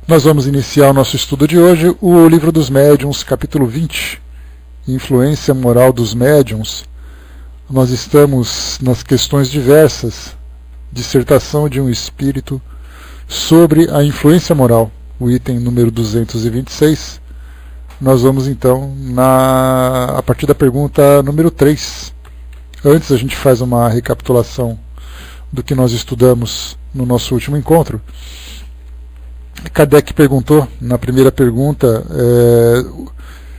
Nós vamos iniciar o nosso estudo de hoje, o Livro dos Médiuns, capítulo 20, Influência Moral dos Médiuns. Nós estamos nas questões diversas, dissertação de um espírito sobre a influência moral, o item número 226. Nós vamos então a partir da pergunta número 3. Antes a gente faz uma recapitulação do que nós estudamos no nosso último encontro. Kardec perguntou, na primeira pergunta,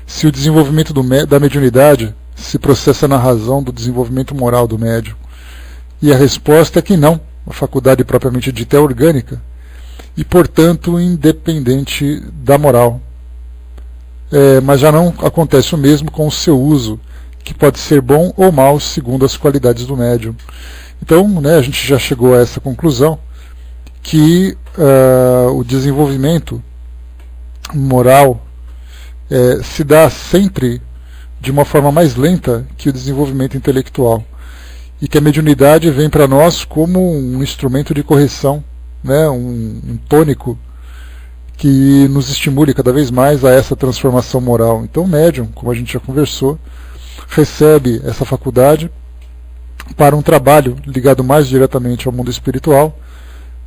se o desenvolvimento da mediunidade se processa na razão do desenvolvimento moral do médium. E a resposta é que não. A faculdade propriamente dita é orgânica e, portanto, independente da moral. Mas já não acontece o mesmo com o seu uso, que pode ser bom ou mal segundo as qualidades do médium. Então, a gente já chegou a essa conclusão, que o desenvolvimento moral se dá sempre de uma forma mais lenta que o desenvolvimento intelectual, e que a mediunidade vem para nós como um instrumento de correção, um tônico que nos estimule cada vez mais a essa transformação moral. Então o médium, como a gente já conversou, recebe essa faculdade para um trabalho ligado mais diretamente ao mundo espiritual,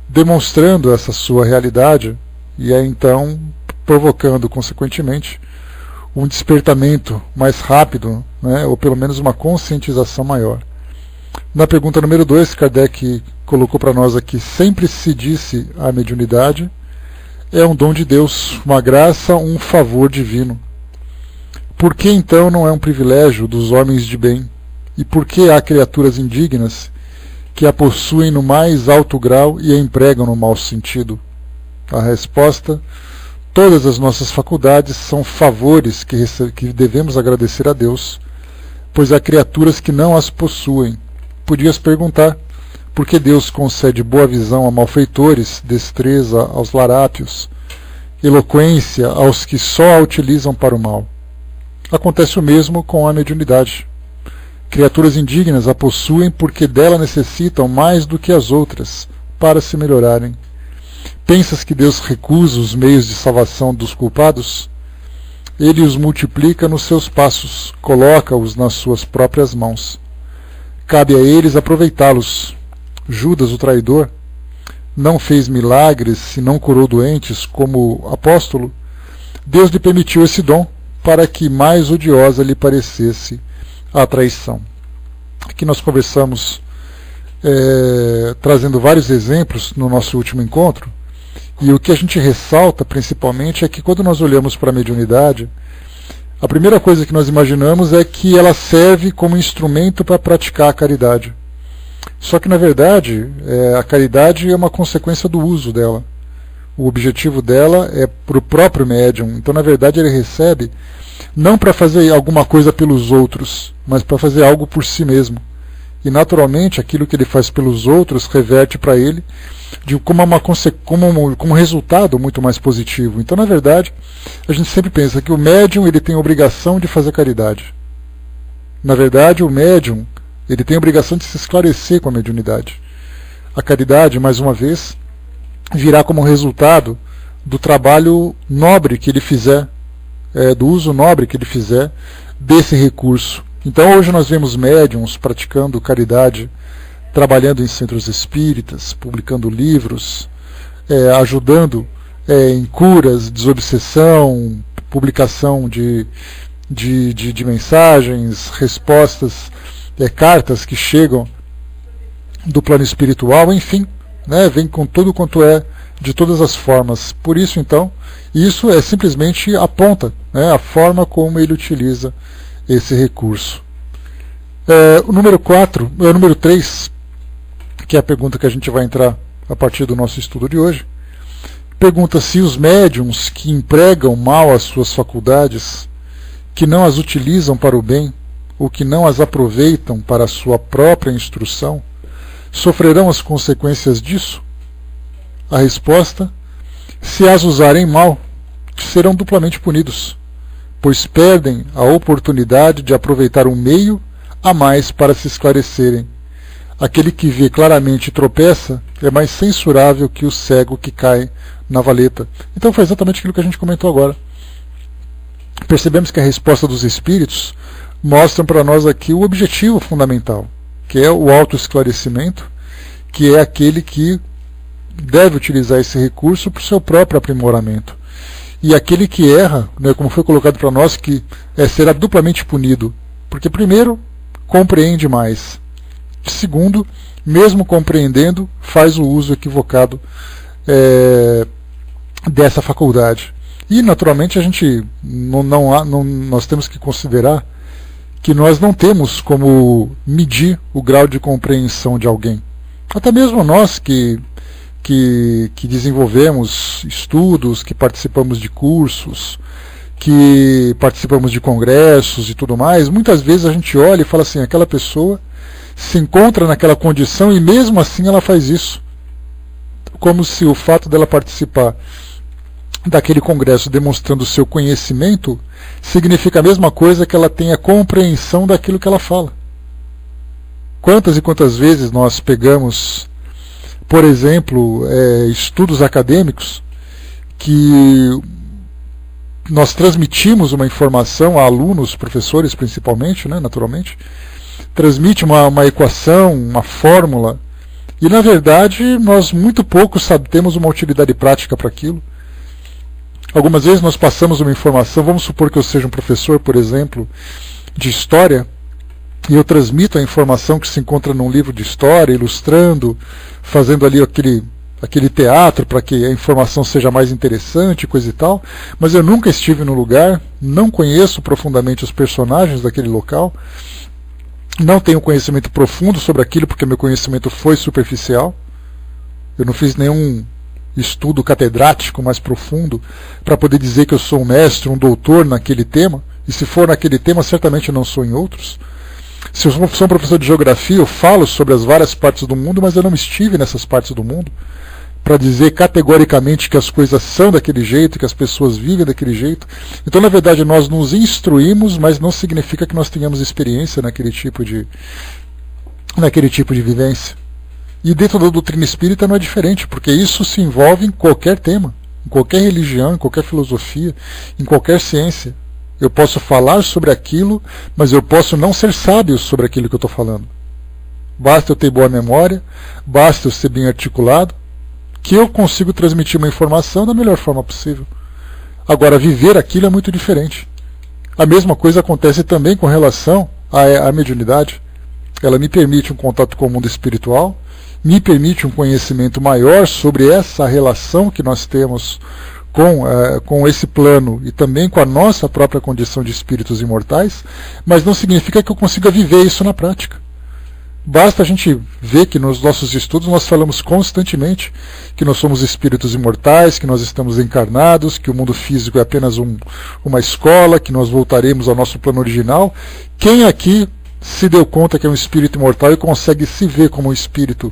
demonstrando essa sua realidade e aí então provocando consequentemente um despertamento mais rápido, ou pelo menos uma conscientização maior. Na pergunta número 2, Kardec colocou para nós aqui: sempre se disse a mediunidade é um dom de Deus, uma graça, um favor divino. Por que então não é um privilégio dos homens de bem? E por que há criaturas indignas que a possuem no mais alto grau e a empregam no mau sentido? A resposta: todas as nossas faculdades são favores que devemos agradecer a Deus, pois há criaturas que não as possuem. Podias perguntar, por que Deus concede boa visão a malfeitores, destreza aos larápios, eloquência aos que só a utilizam para o mal? Acontece o mesmo com a mediunidade. Criaturas indignas a possuem porque dela necessitam mais do que as outras para se melhorarem. Pensas que Deus recusa os meios de salvação dos culpados? Ele os multiplica nos seus passos, coloca-os nas suas próprias mãos. Cabe a eles aproveitá-los. Judas, o traidor, não fez milagres e não curou doentes como apóstolo. Deus lhe permitiu esse dom para que mais odiosa lhe parecesse a traição. Aqui nós conversamos trazendo vários exemplos no nosso último encontro, e o que a gente ressalta principalmente é que quando nós olhamos para a mediunidade, a primeira coisa que nós imaginamos é que ela serve como instrumento para praticar a caridade. Só que na verdade a caridade é uma consequência do uso dela. O objetivo dela é para o próprio médium. Então na verdade ele recebe não para fazer alguma coisa pelos outros, mas para fazer algo por si mesmo. E naturalmente aquilo que ele faz pelos outros reverte para ele como um resultado muito mais positivo. Então na verdade a gente sempre pensa que o médium ele tem a obrigação de fazer caridade. Na verdade o médium ele tem a obrigação de se esclarecer com a mediunidade. A caridade, mais uma vez, virá como resultado do trabalho nobre que ele fizer, do uso nobre que ele fizer desse recurso. Então hoje nós vemos médiuns praticando caridade, trabalhando em centros espíritas, publicando livros, ajudando em curas, desobsessão, publicação de mensagens, respostas, cartas que chegam do plano espiritual, enfim, vem com tudo quanto de todas as formas. Por isso então, isso simplesmente aponta a forma como ele utiliza esse recurso. O número 3, que é a pergunta que a gente vai entrar a partir do nosso estudo de hoje, pergunta se os médiuns que empregam mal as suas faculdades, que não as utilizam para o bem, ou que não as aproveitam para a sua própria instrução, sofrerão as consequências disso? A resposta: se as usarem mal, serão duplamente punidos, pois perdem a oportunidade de aproveitar um meio a mais para se esclarecerem, Aquele que vê claramente e tropeça é mais censurável que o cego que cai na valeta. Então foi exatamente aquilo que a gente comentou agora. Percebemos que a resposta dos espíritos mostra para nós aqui o objetivo fundamental, que é o autoesclarecimento, que é aquele que deve utilizar esse recurso para o seu próprio aprimoramento. E aquele que erra, né, como foi colocado para nós, que será duplamente punido, porque primeiro, compreende mais. Segundo, mesmo compreendendo, faz o uso equivocado dessa faculdade. E, naturalmente, a gente nós temos que considerar que nós não temos como medir o grau de compreensão de alguém. Até mesmo nós que desenvolvemos estudos, que participamos de cursos, que participamos de congressos e tudo mais, muitas vezes a gente olha e fala assim, aquela pessoa se encontra naquela condição e mesmo assim ela faz isso. Como se o fato dela participar daquele congresso demonstrando o seu conhecimento significa a mesma coisa que ela tenha compreensão daquilo que ela fala. Quantas e quantas vezes nós pegamos, por exemplo, estudos acadêmicos que nós transmitimos uma informação a alunos, professores principalmente, né, naturalmente, transmite uma equação, uma fórmula, e na verdade nós muito pouco temos uma utilidade prática para aquilo. Algumas vezes nós passamos uma informação, vamos supor que eu seja um professor, por exemplo, de história, e eu transmito a informação que se encontra num livro de história, ilustrando, fazendo ali aquele teatro para que a informação seja mais interessante, coisa e tal, mas eu nunca estive no lugar, não conheço profundamente os personagens daquele local, não tenho conhecimento profundo sobre aquilo porque meu conhecimento foi superficial, eu não fiz nenhum estudo catedrático mais profundo para poder dizer que eu sou um mestre, um doutor naquele tema, e se for naquele tema certamente não sou em outros. Se eu sou um professor de geografia, eu falo sobre as várias partes do mundo, mas eu não estive nessas partes do mundo para dizer categoricamente que as coisas são daquele jeito, que as pessoas vivem daquele jeito. Então, na verdade, nós nos instruímos, mas não significa que nós tenhamos experiência naquele tipo de vivência. E dentro da doutrina espírita não é diferente, porque isso se envolve em qualquer tema, em qualquer religião, em qualquer filosofia, em qualquer ciência. Eu posso falar sobre aquilo, mas eu posso não ser sábio sobre aquilo que eu estou falando. Basta eu ter boa memória, basta eu ser bem articulado, que eu consigo transmitir uma informação da melhor forma possível. Agora, viver aquilo é muito diferente. A mesma coisa acontece também com relação à mediunidade. Ela me permite um contato com o mundo espiritual, me permite um conhecimento maior sobre essa relação que nós temos com esse plano e também com a nossa própria condição de espíritos imortais, mas não significa que eu consiga viver isso na prática. Basta a gente ver que nos nossos estudos nós falamos constantemente que nós somos espíritos imortais, que nós estamos encarnados, que o mundo físico é apenas uma escola, que nós voltaremos ao nosso plano original. Quem aqui se deu conta que é um espírito imortal e consegue se ver como um espírito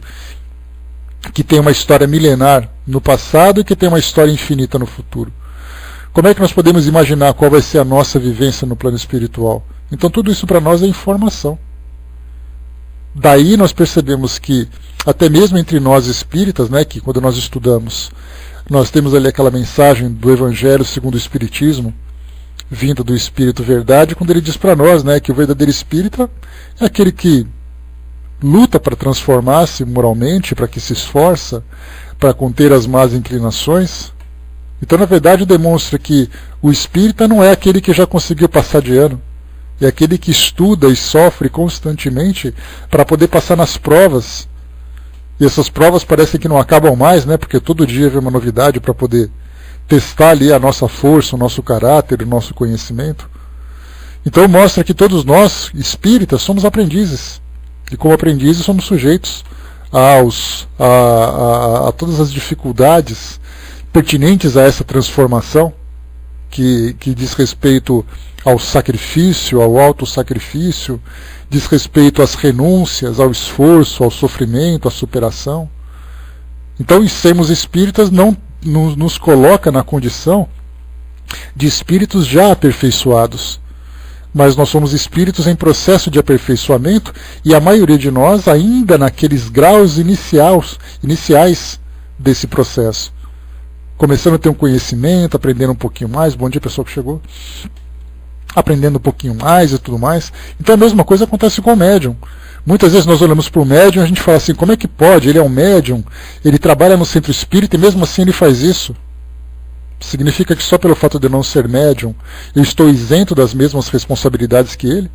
que tem uma história milenar no passado e que tem uma história infinita no futuro? Como é que nós podemos imaginar qual vai ser a nossa vivência no plano espiritual? Então tudo isso para nós é informação. Daí nós percebemos que, até mesmo entre nós espíritas, né, que quando nós estudamos, nós temos ali aquela mensagem do Evangelho segundo o Espiritismo, vinda do Espírito Verdade, quando ele diz para nós, né, que o verdadeiro espírita é aquele que luta para transformar-se moralmente, para que se esforça para conter as más inclinações. Então, na verdade, demonstra que o espírita não é aquele que já conseguiu passar de ano, é aquele que estuda e sofre constantemente para poder passar nas provas. E essas provas parecem que não acabam mais, né? Porque todo dia vem uma novidade para poder testar ali a nossa força, o nosso caráter, o nosso conhecimento. Então mostra que todos nós, espíritas, somos aprendizes. E como aprendizes somos sujeitos a todas as dificuldades pertinentes a essa transformação, que diz respeito ao sacrifício, ao autossacrifício, diz respeito às renúncias, ao esforço, ao sofrimento, à superação. Então, sermos espíritas não nos coloca na condição de espíritos já aperfeiçoados, mas nós somos espíritos em processo de aperfeiçoamento e a maioria de nós ainda naqueles graus iniciais desse processo. começando a ter um conhecimento, aprendendo um pouquinho mais. Bom dia, pessoal que chegou. Aprendendo um pouquinho mais e tudo mais. Então a mesma coisa acontece com o médium. Muitas vezes nós olhamos para o médium e a gente fala assim, como é que pode? Ele é um médium, ele trabalha no centro espírita e mesmo assim ele faz isso. Significa que só pelo fato de eu não ser médium, eu estou isento das mesmas responsabilidades que ele?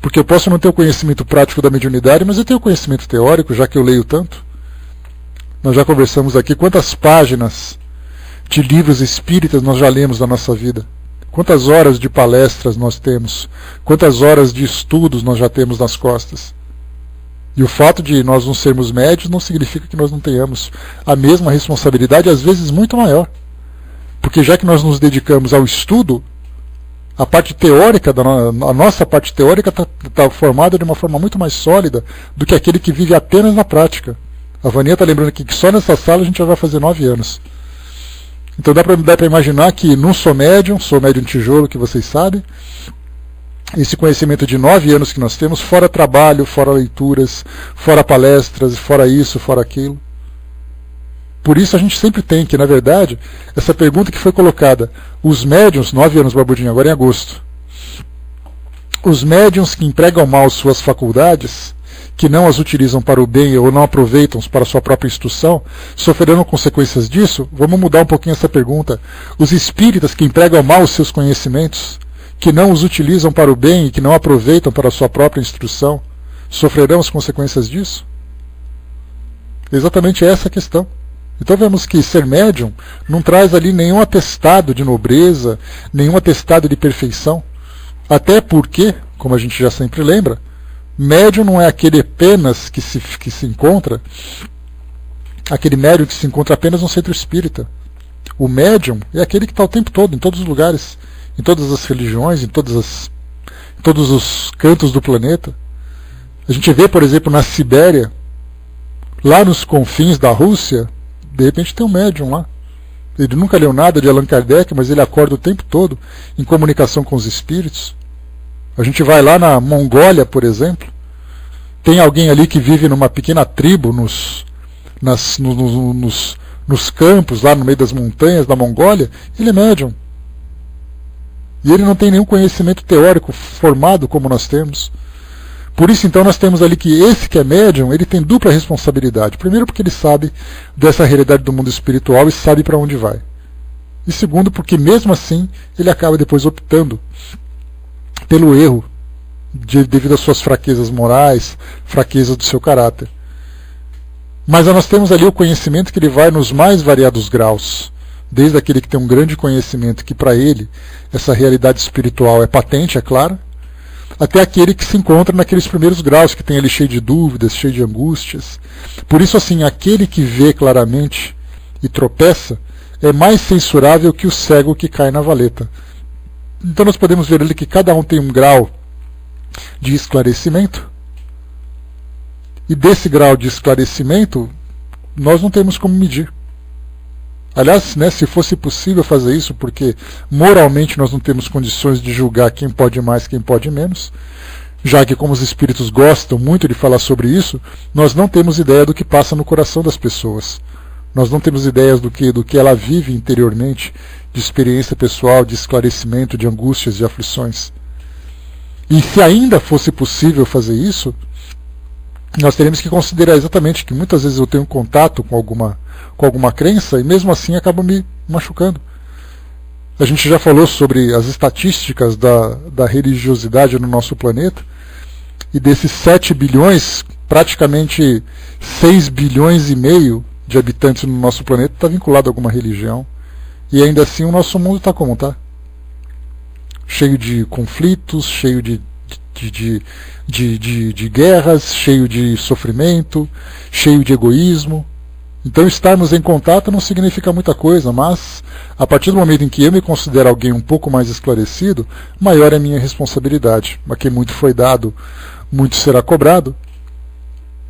Porque eu posso não ter o conhecimento prático da mediunidade, mas eu tenho o conhecimento teórico, já que eu leio tanto. Nós já conversamos aqui quantas páginas de livros espíritas nós já lemos na nossa vida. Quantas horas de palestras nós temos, quantas horas de estudos nós já temos nas costas. E o fato de nós não sermos médios não significa que nós não tenhamos a mesma responsabilidade, às vezes muito maior. Porque já que nós nos dedicamos ao estudo, a parte teórica, a nossa parte teórica está formada de uma forma muito mais sólida do que aquele que vive apenas na prática. A Vaninha está lembrando aqui que só nessa sala a gente já vai fazer 9 anos. Então dá para imaginar que não sou médium tijolo, que vocês sabem. Esse conhecimento de 9 anos que nós temos, fora trabalho, fora leituras, fora palestras, fora isso, fora aquilo. Por isso a gente sempre tem que, na verdade, essa pergunta que foi colocada, os médiuns, 9 anos, Barbudinho, agora em agosto, os médiuns que empregam mal suas faculdades, que não as utilizam para o bem ou não aproveitam para a sua própria instrução, sofrerão consequências disso? Vamos mudar um pouquinho essa pergunta. Os espíritas que empregam mal os seus conhecimentos, que não os utilizam para o bem e que não aproveitam para a sua própria instrução, sofrerão as consequências disso? Exatamente essa a questão. Então vemos que ser médium não traz ali nenhum atestado de nobreza, nenhum atestado de perfeição. Até porque, como a gente já sempre lembra, médium não é aquele apenas que se encontra, aquele médium que se encontra apenas no centro espírita. O médium é aquele que está o tempo todo, em todos os lugares, em todas as religiões, em todos os cantos do planeta. A gente vê, por exemplo, na Sibéria, lá nos confins da Rússia, de repente tem um médium lá. Ele nunca leu nada de Allan Kardec, mas ele acorda o tempo todo em comunicação com os espíritos. A gente vai lá na Mongólia, por exemplo, tem alguém ali que vive numa pequena tribo nos campos, lá no meio das montanhas da Mongólia, ele é médium. E ele não tem nenhum conhecimento teórico formado como nós temos. Por isso, então, nós temos ali que esse que é médium, ele tem dupla responsabilidade. Primeiro, porque ele sabe dessa realidade do mundo espiritual e sabe para onde vai. E segundo, porque mesmo assim, ele acaba depois optando pelo erro, devido às suas fraquezas morais, fraquezas do seu caráter. Mas nós temos ali o conhecimento que ele vai nos mais variados graus. Desde aquele que tem um grande conhecimento, que para ele essa realidade espiritual é patente, é clara, até aquele que se encontra naqueles primeiros graus, que tem ali cheio de dúvidas, cheio de angústias. Por isso, assim, aquele que vê claramente e tropeça é mais censurável que o cego que cai na valeta. Então nós podemos ver ali que cada um tem um grau de esclarecimento, e desse grau de esclarecimento nós não temos como medir. Aliás, né, se fosse possível fazer isso, porque moralmente nós não temos condições de julgar quem pode mais, quem pode menos, já que como os espíritos gostam muito de falar sobre isso, nós não temos ideia do que passa no coração das pessoas. Nós não temos ideias do que ela vive interiormente, de experiência pessoal, de esclarecimento, de angústias, de aflições. E se ainda fosse possível fazer isso, nós teríamos que considerar exatamente que muitas vezes eu tenho contato com alguma crença e mesmo assim acaba me machucando. A gente já falou sobre as estatísticas da religiosidade no nosso planeta, e desses 7 bilhões, praticamente 6 bilhões e meio de habitantes no nosso planeta está vinculado a alguma religião, e ainda assim o nosso mundo está como está? Cheio de conflitos, cheio de guerras, cheio de sofrimento, cheio de egoísmo. Então estarmos em contato não significa muita coisa, mas a partir do momento em que eu me considero alguém um pouco mais esclarecido, maior é a minha responsabilidade. Mas que muito foi dado, muito será cobrado,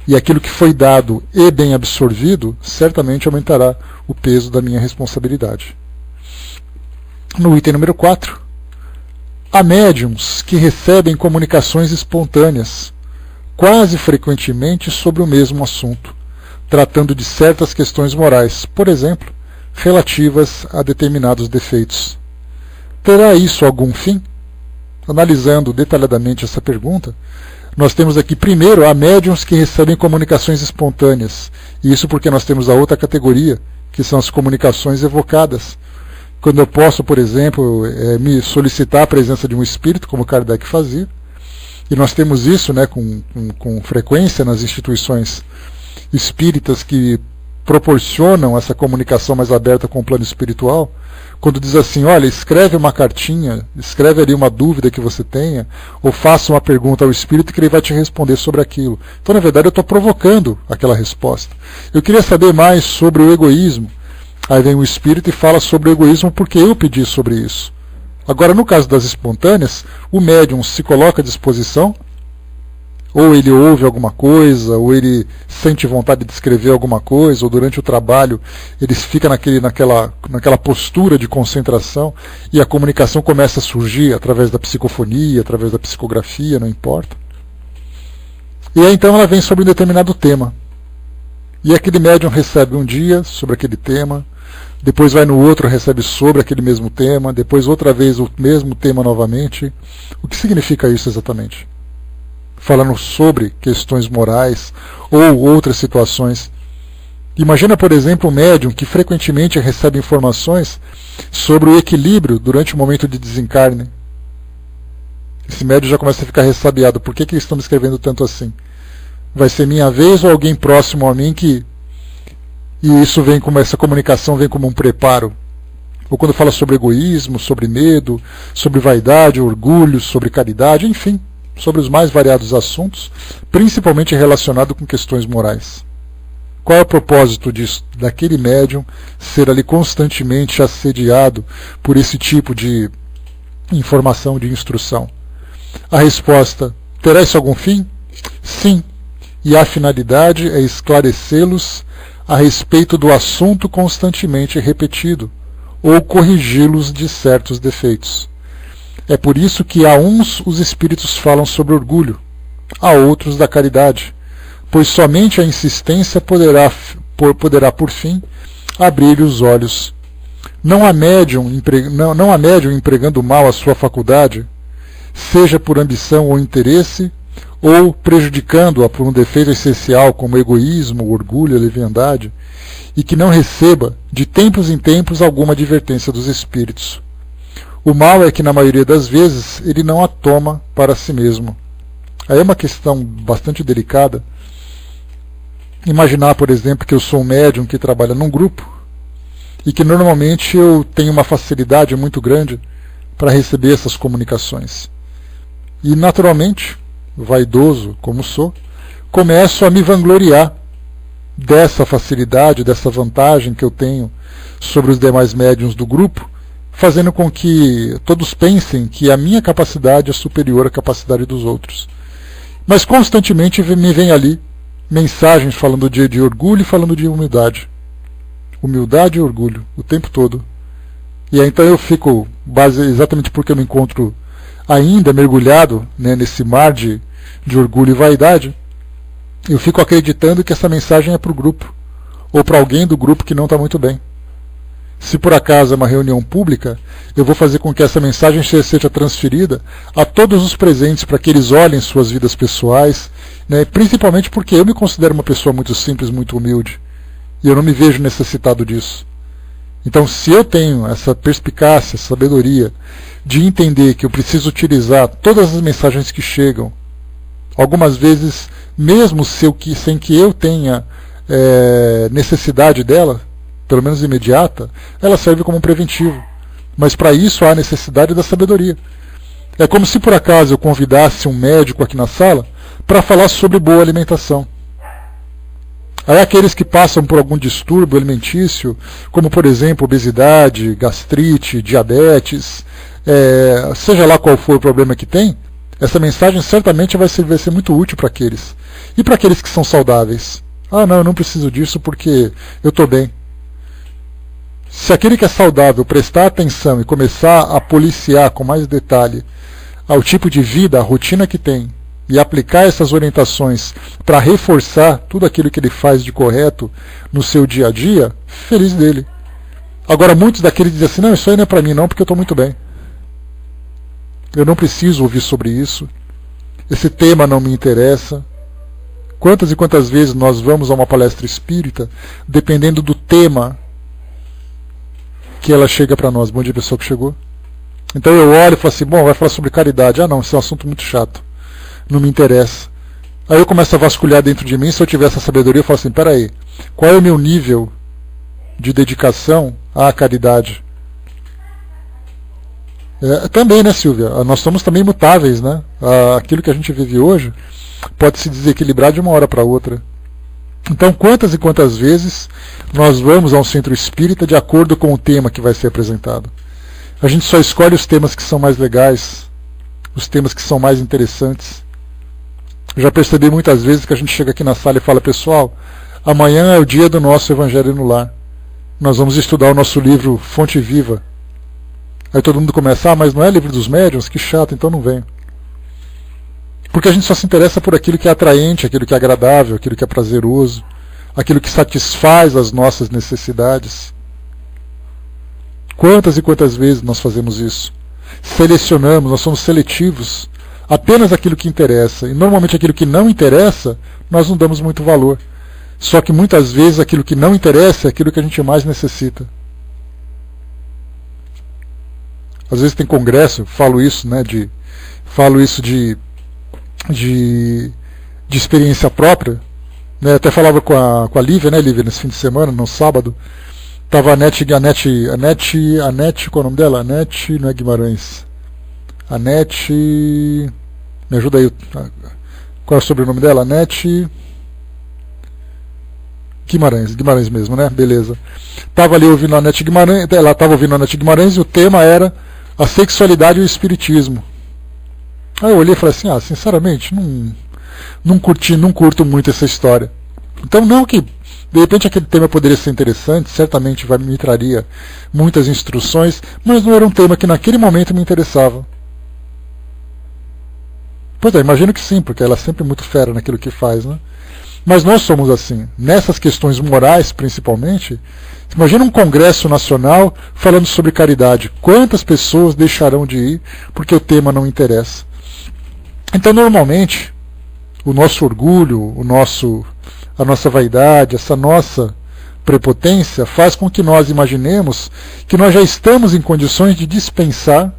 e aquilo que foi dado e bem absorvido certamente aumentará o peso da minha responsabilidade. No item número 4, há médiums que recebem comunicações espontâneas, quase frequentemente sobre o mesmo assunto, tratando de certas questões morais, por exemplo, relativas a determinados defeitos. Terá isso algum fim? Analisando detalhadamente essa pergunta, nós temos aqui primeiro há médiuns que recebem comunicações espontâneas, e isso porque nós temos a outra categoria, que são as comunicações evocadas. Quando eu posso, por exemplo, me solicitar a presença de um espírito, como Kardec fazia, e nós temos isso, né, com frequência nas instituições espíritas que proporcionam essa comunicação mais aberta com o plano espiritual, quando diz assim, olha, escreve uma cartinha, escreve ali uma dúvida que você tenha, ou faça uma pergunta ao espírito que ele vai te responder sobre aquilo. Então, na verdade, eu estou provocando aquela resposta. Eu queria saber mais sobre o egoísmo. Aí vem o espírito e fala sobre o egoísmo porque eu pedi sobre isso. Agora, no caso das espontâneas, o médium se coloca à disposição, ou ele ouve alguma coisa, ou ele sente vontade de escrever alguma coisa, ou durante o trabalho ele fica naquela postura de concentração e a comunicação começa a surgir através da psicofonia, através da psicografia, não importa. E aí então ela vem sobre um determinado tema. E aquele médium recebe um dia sobre aquele tema, depois vai no outro, recebe sobre aquele mesmo tema, depois outra vez o mesmo tema novamente. O que significa isso exatamente? Falando sobre questões morais ou outras situações. Imagina, por exemplo, um médium que frequentemente recebe informações sobre o equilíbrio durante o momento de desencarne. Esse médium já começa a ficar ressabiado. Por que eles estão me escrevendo tanto assim? Vai ser minha vez ou alguém próximo a mim que... E isso vem como essa comunicação vem como um preparo. Ou quando fala sobre egoísmo, sobre medo, sobre vaidade, orgulho, sobre caridade, enfim, sobre os mais variados assuntos, principalmente relacionado com questões morais. Qual é o propósito disso? Daquele médium ser ali constantemente assediado por esse tipo de informação, de instrução? A resposta, terá isso algum fim? Sim. E a finalidade é esclarecê-los a respeito do assunto constantemente repetido, ou corrigi-los de certos defeitos. É por isso que a uns os espíritos falam sobre orgulho, a outros da caridade, pois somente a insistência poderá por fim abrir os olhos. Não há médium empregando mal a sua faculdade, seja por ambição ou interesse, ou prejudicando-a por um defeito essencial como egoísmo, orgulho, leviandade, e que não receba, de tempos em tempos, alguma advertência dos espíritos. O mal é que, na maioria das vezes, ele não a toma para si mesmo. Aí é uma questão bastante delicada. Imaginar, por exemplo, que eu sou um médium que trabalha num grupo e que normalmente eu tenho uma facilidade muito grande para receber essas comunicações. E, naturalmente, vaidoso como sou, começo a me vangloriar dessa facilidade, dessa vantagem que eu tenho sobre os demais médiuns do grupo, fazendo com que todos pensem que a minha capacidade é superior à capacidade dos outros. Mas constantemente me vem ali mensagens falando de orgulho e falando de humildade. Humildade e orgulho, o tempo todo. E aí então eu fico, exatamente porque eu me encontro ainda mergulhado, né, nesse mar de orgulho e vaidade, eu fico acreditando que essa mensagem é para o grupo, ou para alguém do grupo que não está muito bem. Se por acaso é uma reunião pública, eu vou fazer com que essa mensagem seja transferida a todos os presentes para que eles olhem suas vidas pessoais, né, principalmente porque eu me considero uma pessoa muito simples, muito humilde, e eu não me vejo necessitado disso. Então, se eu tenho essa perspicácia, sabedoria de entender que eu preciso utilizar todas as mensagens que chegam, algumas vezes, mesmo sem que eu tenha necessidade dela, pelo menos imediata, ela serve como um preventivo. Mas para isso há necessidade da sabedoria. É como se por acaso eu convidasse um médico aqui na sala para falar sobre boa alimentação. Aí aqueles que passam por algum distúrbio alimentício, como por exemplo obesidade, gastrite, diabetes, seja lá qual for o problema que tem, essa mensagem certamente vai ser muito útil para aqueles. E para aqueles que são saudáveis? Ah, não, eu não preciso disso porque eu estou bem. Se aquele que é saudável prestar atenção e começar a policiar com mais detalhe ao tipo de vida, a rotina que tem, e aplicar essas orientações para reforçar tudo aquilo que ele faz de correto no seu dia a dia, feliz dele. Agora, muitos daqueles dizem assim, não, isso aí não é para mim não, porque eu estou muito bem. Eu não preciso ouvir sobre isso. Esse tema não me interessa. Quantas e quantas vezes nós vamos a uma palestra espírita, dependendo do tema que ela chega para nós. Bom dia, pessoal que chegou. Então eu olho e falo assim, bom, vai falar sobre caridade. Ah não, isso é um assunto muito chato. Não me interessa. Aí eu começo a vasculhar dentro de mim, se eu tiver essa sabedoria, eu falo assim, peraí, qual é o meu nível de dedicação à caridade? Também, né, Silvia? Nós somos também mutáveis, né? Aquilo que a gente vive hoje pode se desequilibrar de uma hora para outra. Então, quantas e quantas vezes nós vamos a um centro espírita de acordo com o tema que vai ser apresentado? A gente só escolhe os temas que são mais legais, os temas que são mais interessantes. Eu já percebi muitas vezes que a gente chega aqui na sala e fala, pessoal, amanhã é o dia do nosso Evangelho no Lar. Nós vamos estudar o nosso livro Fonte Viva. Aí todo mundo começa, mas não é livro dos médiuns? Que chato, então não venho. Porque a gente só se interessa por aquilo que é atraente, aquilo que é agradável, aquilo que é prazeroso, aquilo que satisfaz as nossas necessidades. Quantas e quantas vezes nós fazemos isso? Selecionamos, nós somos seletivos, apenas aquilo que interessa. E normalmente aquilo que não interessa, nós não damos muito valor. Só que muitas vezes aquilo que não interessa é aquilo que a gente mais necessita. Às vezes tem congresso, falo isso de experiência própria, né? Até falava com a Lívia, né, Lívia, nesse fim de semana, no sábado, estava a Nete, qual é o nome dela? A Nete, não é Guimarães, a Nete, me ajuda aí, qual é o sobrenome dela? A Nete Guimarães mesmo, né, beleza, estava ali ouvindo a Nete Guimarães, ela estava ouvindo a Nete Guimarães e o tema era a sexualidade e o espiritismo. Aí eu olhei e falei assim, sinceramente, não curto muito essa história. Então não que, de repente aquele tema poderia ser interessante, certamente me traria muitas instruções, mas não era um tema que naquele momento me interessava. Pois é, imagino que sim, porque ela é sempre muito fera naquilo que faz, né? Mas nós somos assim, nessas questões morais principalmente. Imagina um congresso nacional falando sobre caridade. Quantas pessoas deixarão de ir porque o tema não interessa? Então, normalmente, o nosso orgulho, a nossa vaidade, essa nossa prepotência faz com que nós imaginemos que nós já estamos em condições de dispensar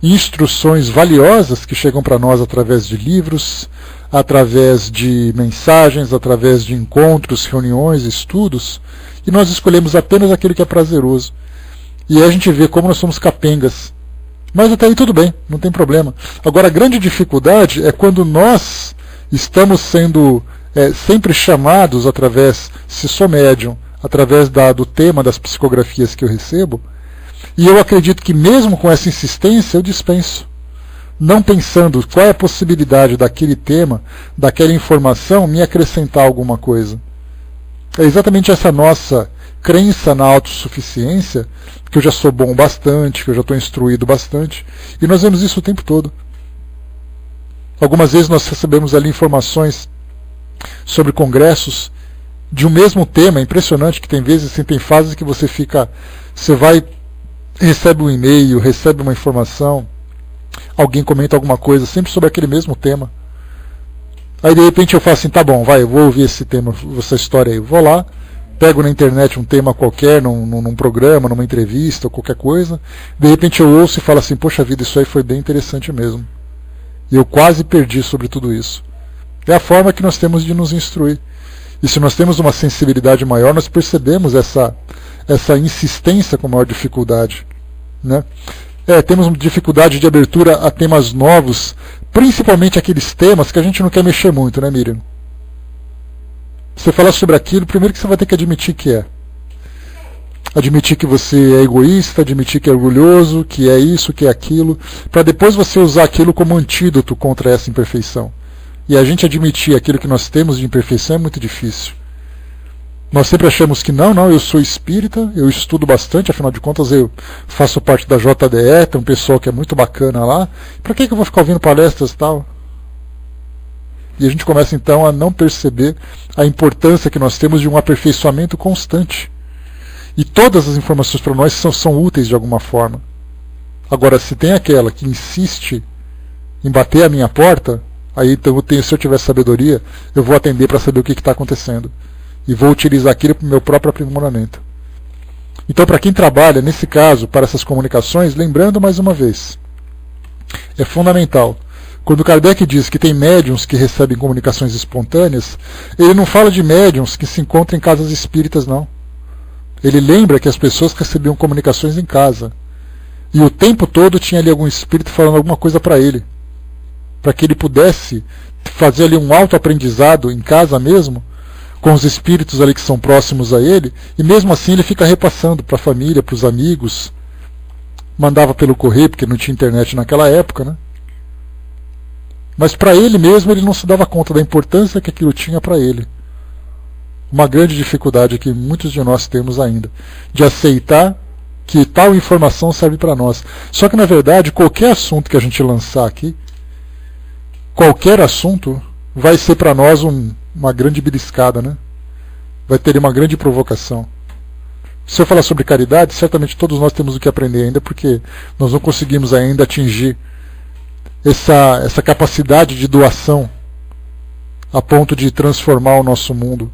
instruções valiosas que chegam para nós através de livros, através de mensagens, através de encontros, reuniões, estudos, e nós escolhemos apenas aquilo que é prazeroso. E aí a gente vê como nós somos capengas. Mas até aí tudo bem, não tem problema. Agora a grande dificuldade é quando nós estamos sendo sempre chamados através, se sou médium, através do tema das psicografias que eu recebo, e eu acredito que mesmo com essa insistência eu dispenso. Não pensando qual é a possibilidade daquele tema, daquela informação, me acrescentar alguma coisa. É exatamente essa nossa crença na autossuficiência, que eu já sou bom bastante, que eu já estou instruído bastante, e nós vemos isso o tempo todo. Algumas vezes nós recebemos ali informações sobre congressos de um mesmo tema, impressionante que tem vezes, assim, tem fases que você recebe um e-mail, recebe uma informação, alguém comenta alguma coisa, sempre sobre aquele mesmo tema. Aí de repente eu falo assim, tá bom, eu vou ouvir esse tema, essa história aí. Vou lá, pego na internet um tema qualquer, num programa, numa entrevista, ou qualquer coisa. De repente eu ouço e falo assim, poxa vida, isso aí foi bem interessante mesmo. E eu quase perdi sobre tudo isso. É a forma que nós temos de nos instruir. E se nós temos uma sensibilidade maior, nós percebemos essa insistência com maior dificuldade, né? Temos dificuldade de abertura a temas novos, principalmente aqueles temas que a gente não quer mexer muito, né, Miriam? Você falar sobre aquilo, primeiro que você vai ter que admitir que é. Admitir que você é egoísta, admitir que é orgulhoso, que é isso, que é aquilo, para depois você usar aquilo como antídoto contra essa imperfeição. E a gente admitir aquilo que nós temos de imperfeição é muito difícil. Nós sempre achamos que não, eu sou espírita, eu estudo bastante, afinal de contas eu faço parte da JDE, tem um pessoal que é muito bacana lá, para que eu vou ficar ouvindo palestras e tal? E a gente começa então a não perceber a importância que nós temos de um aperfeiçoamento constante. E todas as informações para nós são úteis de alguma forma. Agora, se tem aquela que insiste em bater a minha porta, aí então se eu tiver sabedoria, eu vou atender para saber o que está acontecendo. E vou utilizar aquilo para o meu próprio aprimoramento. Então, para quem trabalha, nesse caso, para essas comunicações, lembrando mais uma vez, é fundamental. Quando Kardec diz que tem médiuns que recebem comunicações espontâneas, ele não fala de médiuns que se encontram em casas espíritas, não. Ele lembra que as pessoas recebiam comunicações em casa. E o tempo todo tinha ali algum espírito falando alguma coisa para ele. Para que ele pudesse fazer ali um autoaprendizado em casa mesmo, com os espíritos ali que são próximos a ele, e mesmo assim ele fica repassando para a família, para os amigos, mandava pelo correio, porque não tinha internet naquela época, né? Mas para ele mesmo ele não se dava conta da importância que aquilo tinha para ele. Uma grande dificuldade que muitos de nós temos ainda, de aceitar que tal informação serve para nós. Só que na verdade qualquer assunto que a gente lançar aqui, qualquer assunto vai ser para nós uma grande beliscada, né? Vai ter uma grande provocação. Se eu falar sobre caridade, certamente todos nós temos o que aprender ainda, porque nós não conseguimos ainda atingir essa capacidade de doação a ponto de transformar o nosso mundo.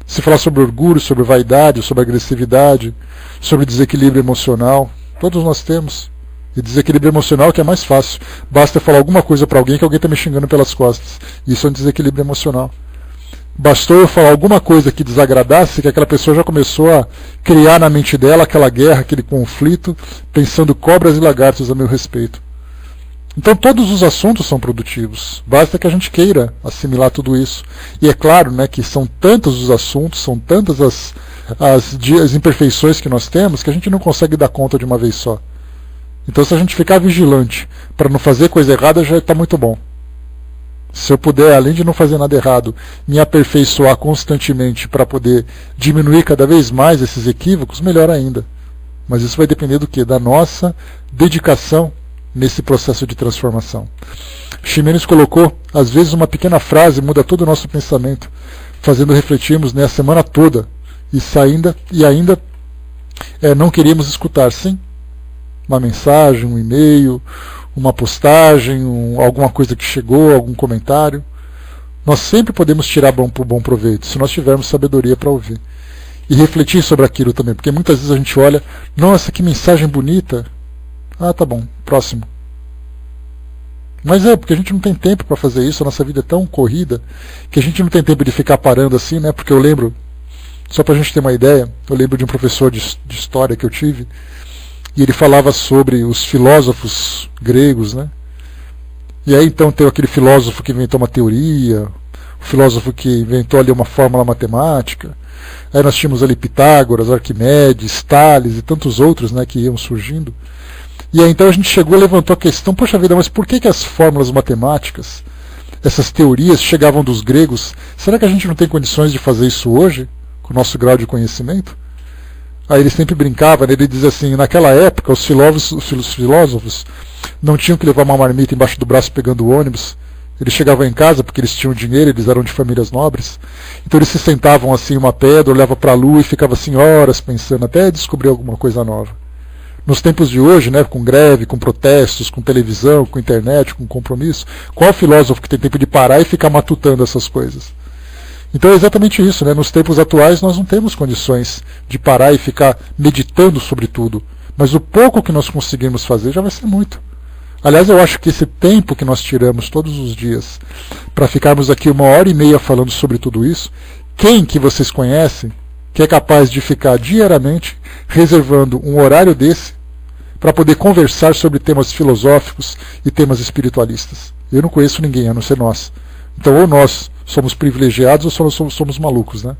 Se falar sobre orgulho, sobre vaidade, sobre agressividade, sobre desequilíbrio emocional, todos nós temos. E desequilíbrio emocional que é mais fácil. Basta falar alguma coisa para alguém que alguém está me xingando pelas costas. Isso é um desequilíbrio emocional. Bastou eu falar alguma coisa que desagradasse, que aquela pessoa já começou a criar na mente dela aquela guerra, aquele conflito, pensando cobras e lagartos a meu respeito. Então todos os assuntos são produtivos. Basta que a gente queira assimilar tudo isso. E é claro, né, que são tantos os assuntos, são tantas as imperfeições que nós temos, que a gente não consegue dar conta de uma vez só. Então se a gente ficar vigilante para não fazer coisa errada, já está muito bom. Se eu puder, além de não fazer nada errado, me aperfeiçoar constantemente para poder diminuir cada vez mais esses equívocos, melhor ainda. Mas isso vai depender do quê? Da nossa dedicação nesse processo de transformação. Ximenes colocou, às vezes uma pequena frase muda todo o nosso pensamento, fazendo refletirmos, né, a semana toda, e ainda não queríamos escutar, sim, uma mensagem, um e-mail, uma postagem, alguma coisa que chegou, algum comentário. Nós sempre podemos tirar bom proveito, se nós tivermos sabedoria para ouvir. E refletir sobre aquilo também, porque muitas vezes a gente olha, nossa, que mensagem bonita. Ah, tá bom, próximo. Mas porque a gente não tem tempo para fazer isso, a nossa vida é tão corrida, que a gente não tem tempo de ficar parando assim, né? Porque eu lembro, só para a gente ter uma ideia, eu lembro de um professor de história que eu tive, e ele falava sobre os filósofos gregos, né? E aí então tem aquele filósofo que inventou uma teoria, o filósofo que inventou ali uma fórmula matemática, aí nós tínhamos ali Pitágoras, Arquimedes, Tales e tantos outros, né, que iam surgindo. E aí então a gente chegou e levantou a questão, poxa vida, mas por que as fórmulas matemáticas, essas teorias chegavam dos gregos? Será que a gente não tem condições de fazer isso hoje, com o nosso grau de conhecimento? Aí ele sempre brincava, né? Ele dizia assim, naquela época os filósofos não tinham que levar uma marmita embaixo do braço pegando o ônibus. Eles chegavam em casa porque eles tinham dinheiro, eles eram de famílias nobres. Então eles se sentavam assim em uma pedra, olhavam para a lua e ficavam assim horas pensando até descobrir alguma coisa nova. Nos tempos de hoje, né, com greve, com protestos, com televisão, com internet, com compromisso, qual filósofo que tem tempo de parar e ficar matutando essas coisas? Então é exatamente isso, né? Nos tempos atuais nós não temos condições de parar e ficar meditando sobre tudo. Mas o pouco que nós conseguimos fazer já vai ser muito. Aliás, eu acho que esse tempo que nós tiramos todos os dias para ficarmos aqui 1h30 falando sobre tudo isso, quem que vocês conhecem que é capaz de ficar diariamente reservando um horário desse para poder conversar sobre temas filosóficos e temas espiritualistas? Eu não conheço ninguém, a não ser nós. Então ou nós somos privilegiados ou somos malucos, né?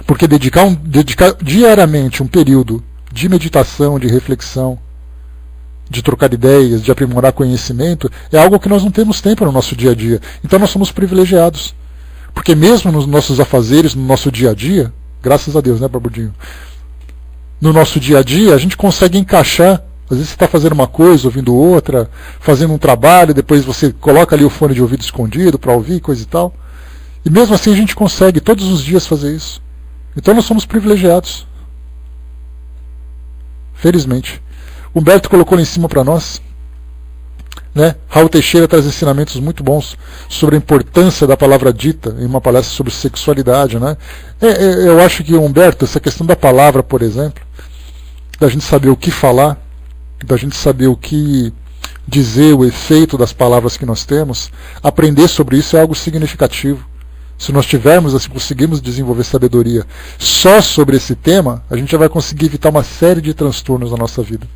Porque dedicar diariamente um período de meditação, de reflexão, de trocar ideias, de aprimorar conhecimento, é algo que nós não temos tempo no nosso dia a dia. Então nós somos privilegiados. Porque mesmo nos nossos afazeres, no nosso dia a dia, graças a Deus, né, Barbudinho? No nosso dia a dia, a gente consegue encaixar. Às vezes você está fazendo uma coisa, ouvindo outra, fazendo um trabalho, depois você coloca ali o fone de ouvido escondido para ouvir, coisa e tal. E mesmo assim a gente consegue todos os dias fazer isso. Então nós somos privilegiados. Felizmente. Humberto colocou lá em cima para nós. Né? Raul Teixeira traz ensinamentos muito bons sobre a importância da palavra dita em uma palestra sobre sexualidade. Né? Eu acho que, Humberto, essa questão da palavra, por exemplo, da gente saber o que falar, da gente saber o que dizer, o efeito das palavras que nós temos, aprender sobre isso é algo significativo. Se nós tivermos, assim, conseguirmos desenvolver sabedoria só sobre esse tema, a gente já vai conseguir evitar uma série de transtornos na nossa vida.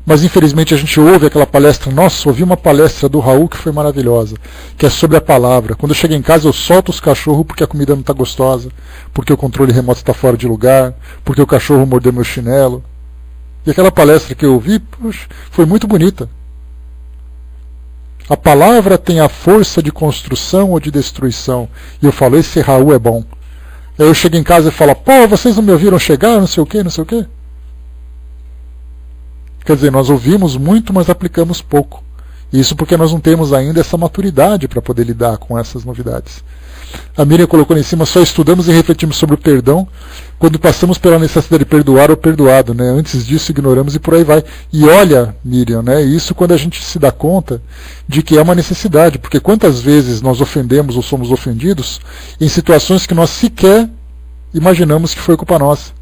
Mas infelizmente a gente ouve aquela palestra, nossa, ouvi uma palestra do Raul que foi maravilhosa, que é sobre a palavra. Quando eu chego em casa eu solto os cachorros porque a comida não está gostosa, porque o controle remoto está fora de lugar, porque o cachorro mordeu meu chinelo. E aquela palestra que eu ouvi, puxa, foi muito bonita. A palavra tem a força de construção ou de destruição. E eu falo, esse Raul é bom. Aí eu chego em casa e falo, pô, vocês não me ouviram chegar, não sei o quê, não sei o quê. Quer dizer, nós ouvimos muito, mas aplicamos pouco. Isso porque nós não temos ainda essa maturidade para poder lidar com essas novidades. A Miriam colocou lá em cima, só estudamos e refletimos sobre o perdão quando passamos pela necessidade de perdoar ou perdoado. Né? Antes disso ignoramos e por aí vai. E olha, Miriam, né? Isso quando a gente se dá conta de que é uma necessidade. Porque quantas vezes nós ofendemos ou somos ofendidos em situações que nós sequer imaginamos que foi culpa nossa.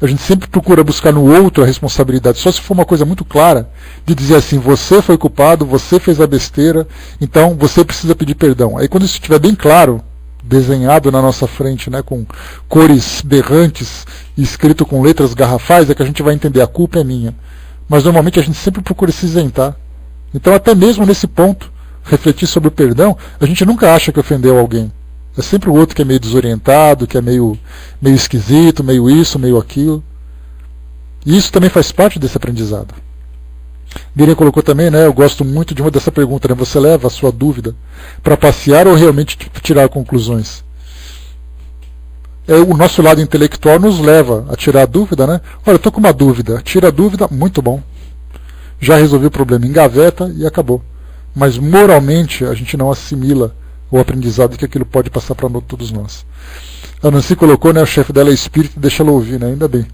A gente sempre procura buscar no outro a responsabilidade, só se for uma coisa muito clara, de dizer assim, você foi culpado, você fez a besteira, então você precisa pedir perdão. Aí quando isso estiver bem claro, desenhado na nossa frente, né, com cores berrantes, escrito com letras garrafais, é que a gente vai entender, a culpa é minha. Mas normalmente a gente sempre procura se isentar. Então até mesmo nesse ponto, refletir sobre o perdão, a gente nunca acha que ofendeu alguém. É sempre o outro que é meio desorientado, que é meio esquisito, meio isso, meio aquilo. E isso também faz parte desse aprendizado. Miriam colocou também, né, eu gosto muito de uma dessa pergunta, né, você leva a sua dúvida para passear ou realmente tirar conclusões? O nosso lado intelectual nos leva a tirar a dúvida, né? Olha, eu estou com uma dúvida, tira a dúvida, muito bom. Já resolvi o problema, engaveta e acabou. Mas moralmente a gente não assimila o aprendizado que aquilo pode passar para todos nós. A Nancy colocou, né, o chefe dela é espírito, deixa ela ouvir, né, ainda bem.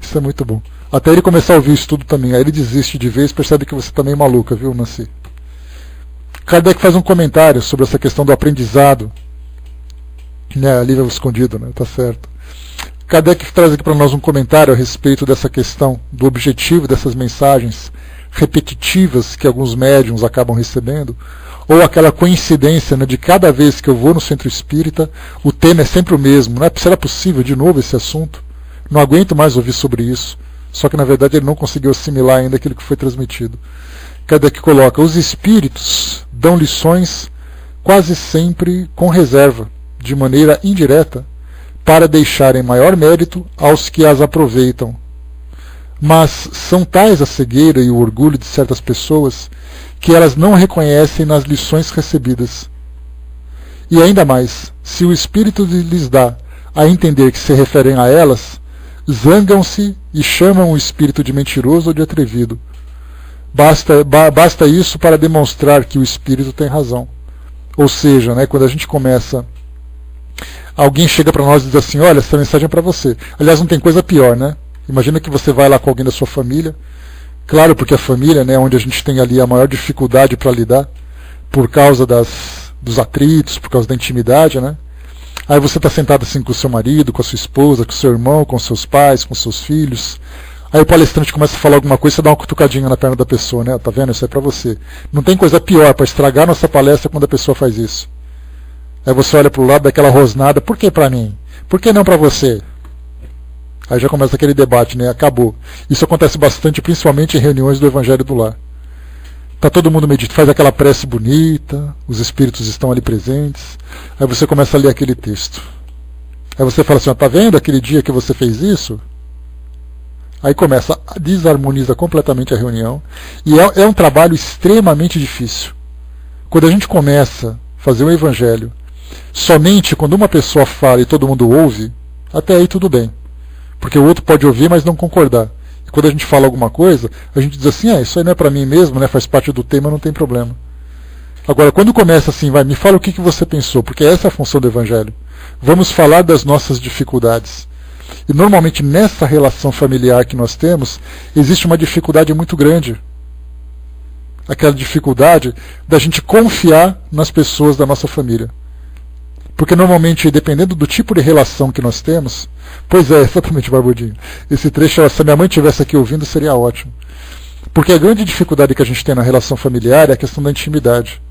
Isso é muito bom. Até ele começar a ouvir isso tudo também, aí ele desiste de vez, percebe que você está meio maluca, viu, Nancy? Kardec faz um comentário sobre essa questão do aprendizado, né, ali o escondido, né, tá certo. Kardec traz aqui para nós um comentário a respeito dessa questão, do objetivo dessas mensagens repetitivas que alguns médiuns acabam recebendo, ou aquela coincidência, né, de cada vez que eu vou no centro espírita, o tema é sempre o mesmo. Não é, será possível de novo esse assunto? Não aguento mais ouvir sobre isso. Só que na verdade ele não conseguiu assimilar ainda aquilo que foi transmitido. Kardec coloca, os espíritos dão lições quase sempre com reserva, de maneira indireta, para deixarem maior mérito aos que as aproveitam. Mas são tais a cegueira e o orgulho de certas pessoas que elas não reconhecem nas lições recebidas. E ainda mais, se o Espírito lhes dá a entender que se referem a elas, zangam-se e chamam o Espírito de mentiroso ou de atrevido. Basta isso para demonstrar que o Espírito tem razão. Ou seja, né, quando a gente começa, alguém chega para nós e diz assim, olha, essa mensagem é para você. Aliás, não tem coisa pior, né? Imagina que você vai lá com alguém da sua família, claro, porque a família, né, onde a gente tem ali a maior dificuldade para lidar, por causa dos atritos, por causa da intimidade, né? Aí você está sentado assim com o seu marido, com a sua esposa, com o seu irmão, com seus pais, com seus filhos. Aí o palestrante começa a falar alguma coisa, você dá uma cutucadinha na perna da pessoa, né? Tá vendo? Isso é para você. Não tem coisa pior para estragar nossa palestra quando a pessoa faz isso. Aí você olha para o lado daquela rosnada, por que para mim? Por que não para você? Aí já começa aquele debate, né? Acabou. Isso acontece bastante, principalmente em reuniões do Evangelho do Lar. Está todo mundo meditando, faz aquela prece bonita, os espíritos estão ali presentes. Aí você começa a ler aquele texto. Aí você fala assim, está vendo aquele dia que você fez isso? Aí começa, desarmoniza completamente a reunião. E é um trabalho extremamente difícil. Quando a gente começa a fazer o Evangelho, somente quando uma pessoa fala e todo mundo ouve, até aí tudo bem. Porque o outro pode ouvir, mas não concordar. E quando a gente fala alguma coisa, a gente diz assim, isso aí não é para mim mesmo, né? Faz parte do tema, não tem problema. Agora, quando começa assim, me fala o que você pensou, porque essa é a função do Evangelho. Vamos falar das nossas dificuldades. E normalmente nessa relação familiar que nós temos, existe uma dificuldade muito grande. Aquela dificuldade da gente confiar nas pessoas da nossa família. Porque normalmente, dependendo do tipo de relação que nós temos... Pois é, exatamente, Barbudinho. Esse trecho, se a minha mãe estivesse aqui ouvindo, seria ótimo. Porque a grande dificuldade que a gente tem na relação familiar é a questão da intimidade.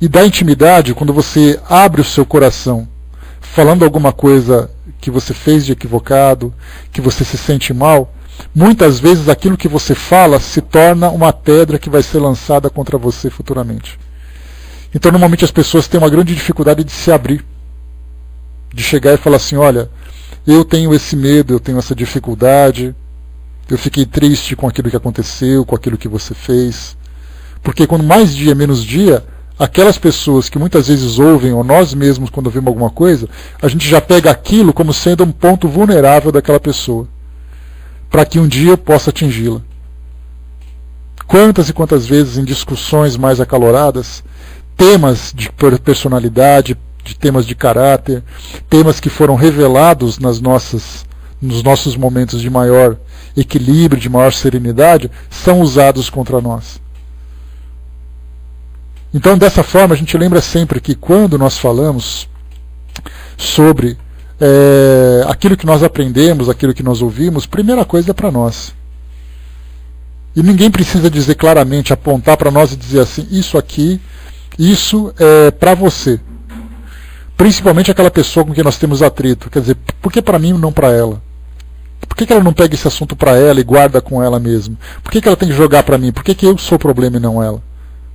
E da intimidade, quando você abre o seu coração, falando alguma coisa que você fez de equivocado, que você se sente mal, muitas vezes aquilo que você fala se torna uma pedra que vai ser lançada contra você futuramente. Então, normalmente as pessoas têm uma grande dificuldade de se abrir, de chegar e falar assim, olha, eu tenho esse medo, eu tenho essa dificuldade, eu fiquei triste com aquilo que aconteceu, com aquilo que você fez. Porque quando mais dia, menos dia, aquelas pessoas que muitas vezes ouvem, ou nós mesmos quando ouvimos alguma coisa, a gente já pega aquilo como sendo um ponto vulnerável daquela pessoa, para que um dia possa atingi-la. Quantas e quantas vezes em discussões mais acaloradas, temas de personalidade, de temas de caráter, temas que foram revelados nos nossos momentos de maior equilíbrio, de maior serenidade, são usados contra nós. Então, dessa forma, a gente lembra sempre que quando nós falamos sobre aquilo que nós aprendemos, aquilo que nós ouvimos, primeira coisa é para nós. E ninguém precisa dizer claramente, apontar para nós e dizer assim, isso aqui, isso é para você. Principalmente aquela pessoa com quem nós temos atrito. Quer dizer, por que para mim e não para ela? Por que ela não pega esse assunto para ela e guarda com ela mesma? Por que ela tem que jogar para mim? Por que eu sou o problema e não ela?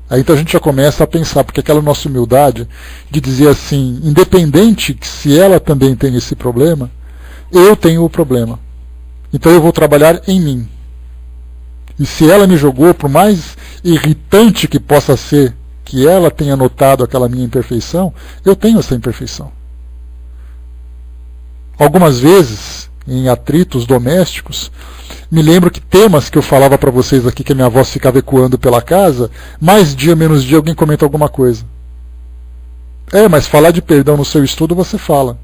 Aí então a gente já começa a pensar, porque aquela nossa humildade de dizer assim, independente que se ela também tem esse problema, eu tenho o problema. Então eu vou trabalhar em mim. E se ela me jogou, por mais irritante que possa ser que ela tenha notado aquela minha imperfeição, eu tenho essa imperfeição. Algumas vezes, em atritos domésticos, me lembro que temas que eu falava para vocês aqui, que a minha voz ficava ecoando pela casa, mais dia, menos dia, alguém comenta alguma coisa. Mas falar de perdão no seu estudo você fala.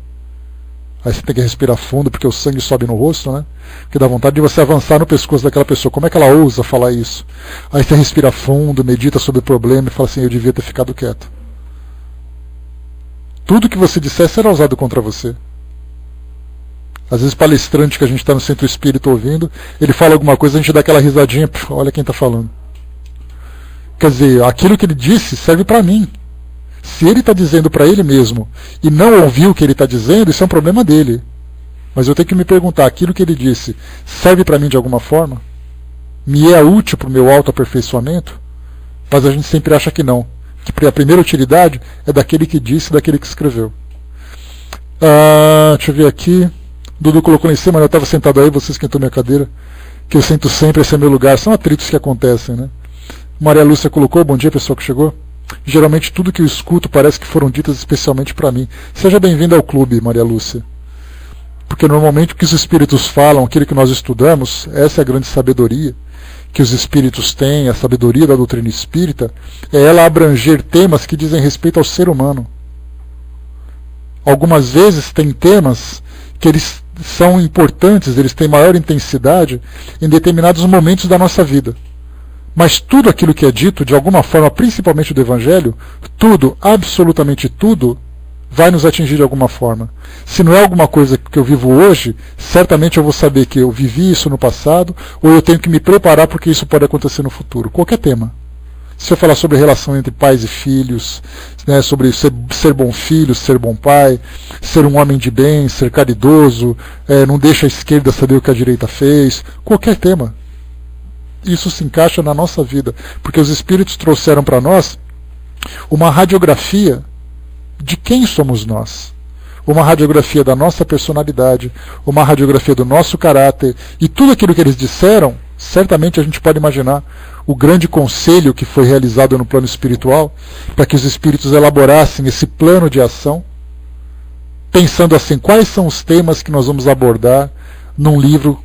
Aí você tem que respirar fundo, porque o sangue sobe no rosto, né? Porque dá vontade de você avançar no pescoço daquela pessoa. Como é que ela ousa falar isso? Aí você respira fundo, medita sobre o problema e fala assim, eu devia ter ficado quieto. Tudo que você disser será usado contra você. Às vezes palestrante que a gente está no centro espírita ouvindo, ele fala alguma coisa, a gente dá aquela risadinha, olha quem está falando. Quer dizer, aquilo que ele disse serve para mim. Se ele está dizendo para ele mesmo e não ouviu o que ele está dizendo, isso é um problema dele. Mas eu tenho que me perguntar, aquilo que ele disse serve para mim de alguma forma? Me é útil para o meu autoaperfeiçoamento? Mas a gente sempre acha que não. Que a primeira utilidade é daquele que disse, daquele que escreveu. Deixa eu ver aqui. Dudu colocou lá em cima, eu estava sentado aí, você esquentou minha cadeira, que eu sento sempre, esse é meu lugar. São atritos que acontecem, né? Maria Lúcia colocou, bom dia pessoal que chegou. Geralmente tudo que eu escuto parece que foram ditas especialmente para mim. Seja bem-vinda ao clube, Maria Lúcia. Porque normalmente o que os espíritos falam, aquilo que nós estudamos, essa é a grande sabedoria que os espíritos têm, a sabedoria da doutrina espírita, é ela abranger temas que dizem respeito ao ser humano. Algumas vezes tem temas que eles são importantes, eles têm maior intensidade em determinados momentos da nossa vida. Mas tudo aquilo que é dito, de alguma forma, principalmente do Evangelho, tudo, absolutamente tudo, vai nos atingir de alguma forma. Se não é alguma coisa que eu vivo hoje, certamente eu vou saber que eu vivi isso no passado, ou eu tenho que me preparar porque isso pode acontecer no futuro. Qualquer tema. Se eu falar sobre relação entre pais e filhos, né, sobre ser bom filho, ser bom pai, ser um homem de bem, ser caridoso, não deixa a esquerda saber o que a direita fez, qualquer tema. Isso se encaixa na nossa vida, porque os espíritos trouxeram para nós uma radiografia de quem somos nós, uma radiografia da nossa personalidade, uma radiografia do nosso caráter, e tudo aquilo que eles disseram, certamente a gente pode imaginar o grande conselho que foi realizado no plano espiritual, para que os espíritos elaborassem esse plano de ação, pensando assim, quais são os temas que nós vamos abordar num livro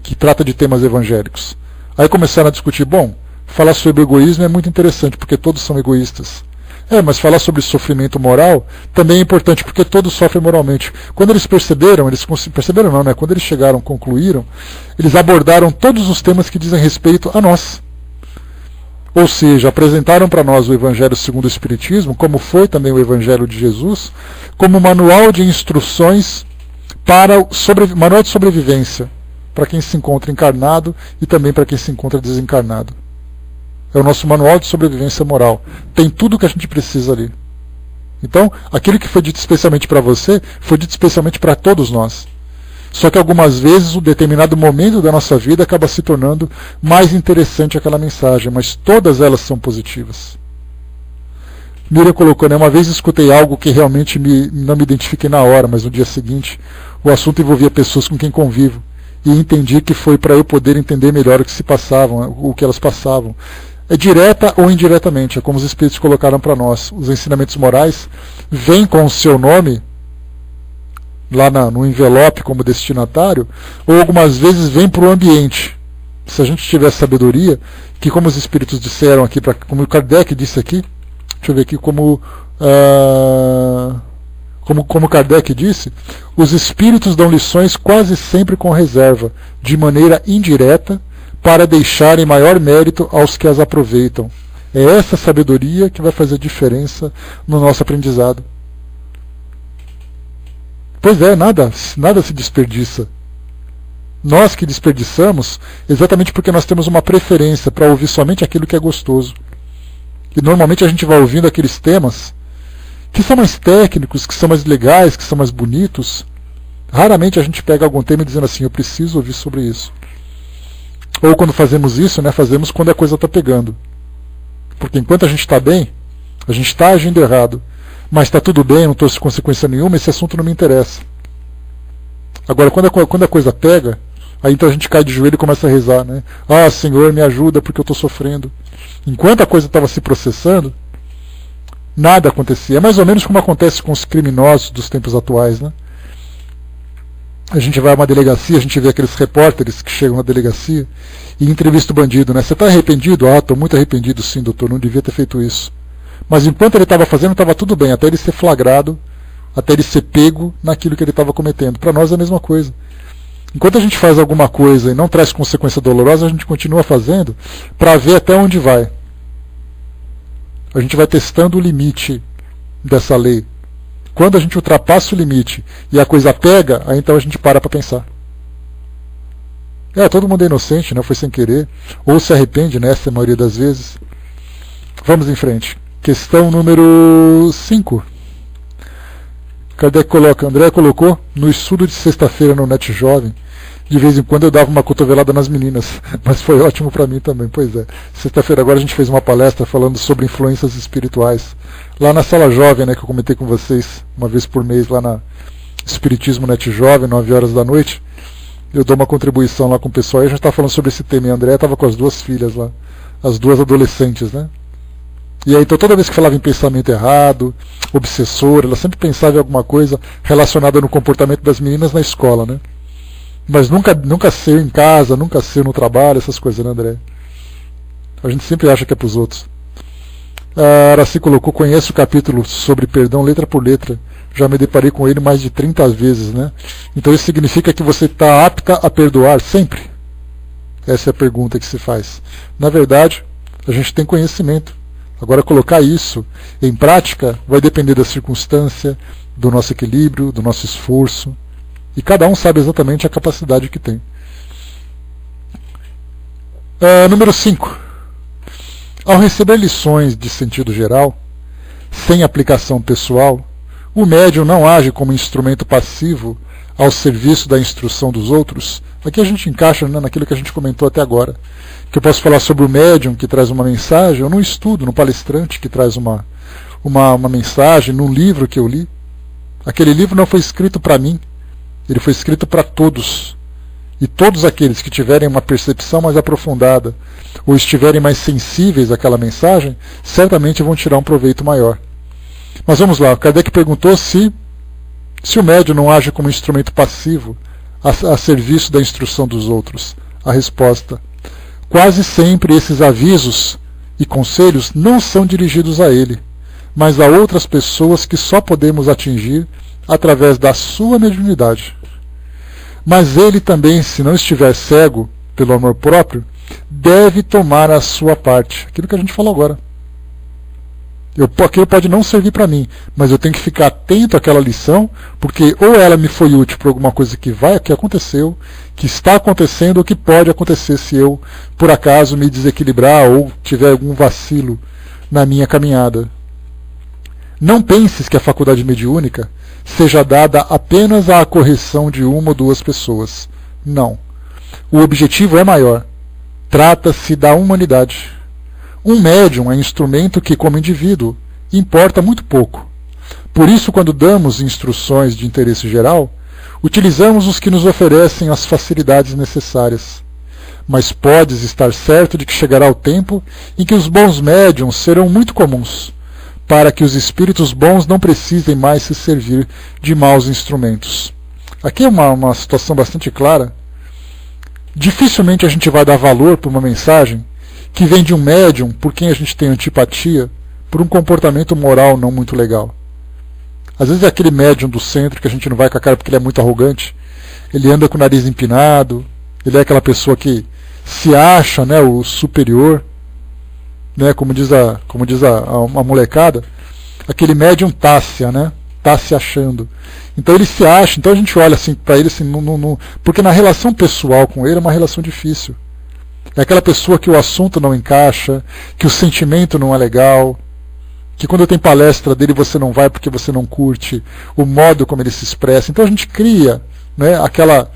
que trata de temas evangélicos. Aí começaram a discutir, bom, falar sobre egoísmo é muito interessante, porque todos são egoístas. Mas falar sobre sofrimento moral também é importante, porque todos sofrem moralmente. Quando eles perceberam não, né? Quando eles chegaram, concluíram, eles abordaram todos os temas que dizem respeito a nós. Ou seja, apresentaram para nós o Evangelho segundo o Espiritismo, como foi também o Evangelho de Jesus, como manual de instruções manual de sobrevivência para quem se encontra encarnado e também para quem se encontra desencarnado. É o nosso manual de sobrevivência moral. Tem tudo o que a gente precisa ali. Então, aquilo que foi dito especialmente para você, foi dito especialmente para todos nós. Só que algumas vezes, um determinado momento da nossa vida acaba se tornando mais interessante aquela mensagem, mas todas elas são positivas. Miriam colocou, né? Uma vez escutei algo que realmente não me identifiquei na hora, mas no dia seguinte o assunto envolvia pessoas com quem convivo. E entendi que foi para eu poder entender melhor o que se passavam, o que elas passavam. É direta ou indiretamente, é como os Espíritos colocaram para nós. Os ensinamentos morais vêm com o seu nome lá no envelope como destinatário, ou algumas vezes vêm para o ambiente. Se a gente tiver sabedoria, que como os Espíritos disseram aqui, como o Kardec disse aqui, deixa eu ver aqui como Kardec disse, os Espíritos dão lições quase sempre com reserva, de maneira indireta, para deixarem maior mérito aos que as aproveitam. É essa sabedoria que vai fazer diferença no nosso aprendizado. Pois é, nada se desperdiça. Nós que desperdiçamos, exatamente porque nós temos uma preferência para ouvir somente aquilo que é gostoso. E normalmente a gente vai ouvindo aqueles temas que são mais técnicos, que são mais legais, que são mais bonitos. Raramente a gente pega algum tema dizendo assim, eu preciso ouvir sobre isso. Ou quando fazemos isso, né, fazemos quando a coisa está pegando. Porque enquanto a gente está bem, a gente está agindo errado. Mas está tudo bem, não trouxe consequência nenhuma, esse assunto não me interessa. Agora, quando a coisa pega, aí então a gente cai de joelho e começa a rezar, né? Ah, Senhor, me ajuda porque eu estou sofrendo. Enquanto a coisa estava se processando, nada acontecia. É mais ou menos como acontece com os criminosos dos tempos atuais, né? A gente vai a uma delegacia, a gente vê aqueles repórteres que chegam na delegacia e entrevista o bandido, né? Você está arrependido? Ah, estou muito arrependido, sim, doutor, não devia ter feito isso. Mas enquanto ele estava fazendo, estava tudo bem, até ele ser flagrado, até ele ser pego naquilo que ele estava cometendo. Para nós é a mesma coisa. Enquanto a gente faz alguma coisa e não traz consequência dolorosa, a gente continua fazendo para ver até onde vai. A gente vai testando o limite dessa lei. Quando a gente ultrapassa o limite e a coisa pega, aí então a gente para pensar. Todo mundo é inocente, né? Foi sem querer. Ou se arrepende, né? Essa é a maioria das vezes. Vamos em frente. Questão número 5. Kardec coloca, André colocou, no estudo de sexta-feira no Net Jovem, de vez em quando eu dava uma cotovelada nas meninas, mas foi ótimo para mim também, pois é. Sexta-feira agora a gente fez uma palestra falando sobre influências espirituais. Lá na Sala Jovem, né, que eu comentei com vocês uma vez por mês, lá na Espiritismo Net Jovem, 9 horas da noite, eu dou uma contribuição lá com o pessoal e a gente estava falando sobre esse tema, e a André estava com as duas filhas lá, as duas adolescentes, né? E aí, então, toda vez que falava em pensamento errado, obsessor, ela sempre pensava em alguma coisa relacionada no comportamento das meninas na escola, né? Mas nunca ser em casa, nunca ser no trabalho, essas coisas, né, André? A gente sempre acha que é para os outros. A Araci colocou, conheço o capítulo sobre perdão letra por letra. Já me deparei com ele mais de 30 vezes, né? Então isso significa que você está apta a perdoar sempre? Essa é a pergunta que se faz. Na verdade, a gente tem conhecimento. Agora, colocar isso em prática vai depender da circunstância, do nosso equilíbrio, do nosso esforço. E cada um sabe exatamente a capacidade que tem. Número 5. Ao receber lições de sentido geral, sem aplicação pessoal, o médium não age como instrumento passivo ao serviço da instrução dos outros. Aqui a gente encaixa, né, naquilo que a gente comentou até agora. Que eu posso falar sobre o médium que traz uma mensagem, ou num estudo, no palestrante que traz uma mensagem, num livro que eu li. Aquele livro não foi escrito para mim, ele foi escrito para todos. E todos aqueles que tiverem uma percepção mais aprofundada, ou estiverem mais sensíveis àquela mensagem, certamente vão tirar um proveito maior. Mas vamos lá, Kardec perguntou se o médium não age como instrumento passivo a serviço da instrução dos outros. A resposta: quase sempre esses avisos e conselhos não são dirigidos a ele, mas há outras pessoas que só podemos atingir através da sua mediunidade. Mas ele também, se não estiver cego pelo amor próprio, deve tomar a sua parte. Aquilo que a gente falou agora. Aquilo pode não servir para mim, mas eu tenho que ficar atento àquela lição, porque ou ela me foi útil para alguma coisa que aconteceu, que está acontecendo, ou que pode acontecer se eu, por acaso, me desequilibrar ou tiver algum vacilo na minha caminhada. Não penses que a faculdade mediúnica seja dada apenas à correção de uma ou duas pessoas. Não. O objetivo é maior. Trata-se da humanidade. Um médium é instrumento que, como indivíduo, importa muito pouco. Por isso, quando damos instruções de interesse geral, utilizamos os que nos oferecem as facilidades necessárias. Mas podes estar certo de que chegará o tempo em que os bons médiums serão muito comuns, para que os espíritos bons não precisem mais se servir de maus instrumentos. Aqui é uma situação bastante clara. Dificilmente a gente vai dar valor para uma mensagem que vem de um médium por quem a gente tem antipatia, por um comportamento moral não muito legal. Às vezes é aquele médium do centro que a gente não vai com a cara porque ele é muito arrogante, ele anda com o nariz empinado, ele é aquela pessoa que se acha, né, o superior, né, como diz a molecada, aquele médium tácia, né, tá se achando. Então ele se acha, então a gente olha assim para ele assim, porque na relação pessoal com ele é uma relação difícil. É aquela pessoa que o assunto não encaixa, que o sentimento não é legal, que quando tem palestra dele você não vai porque você não curte o modo como ele se expressa. Então a gente cria, né, aquela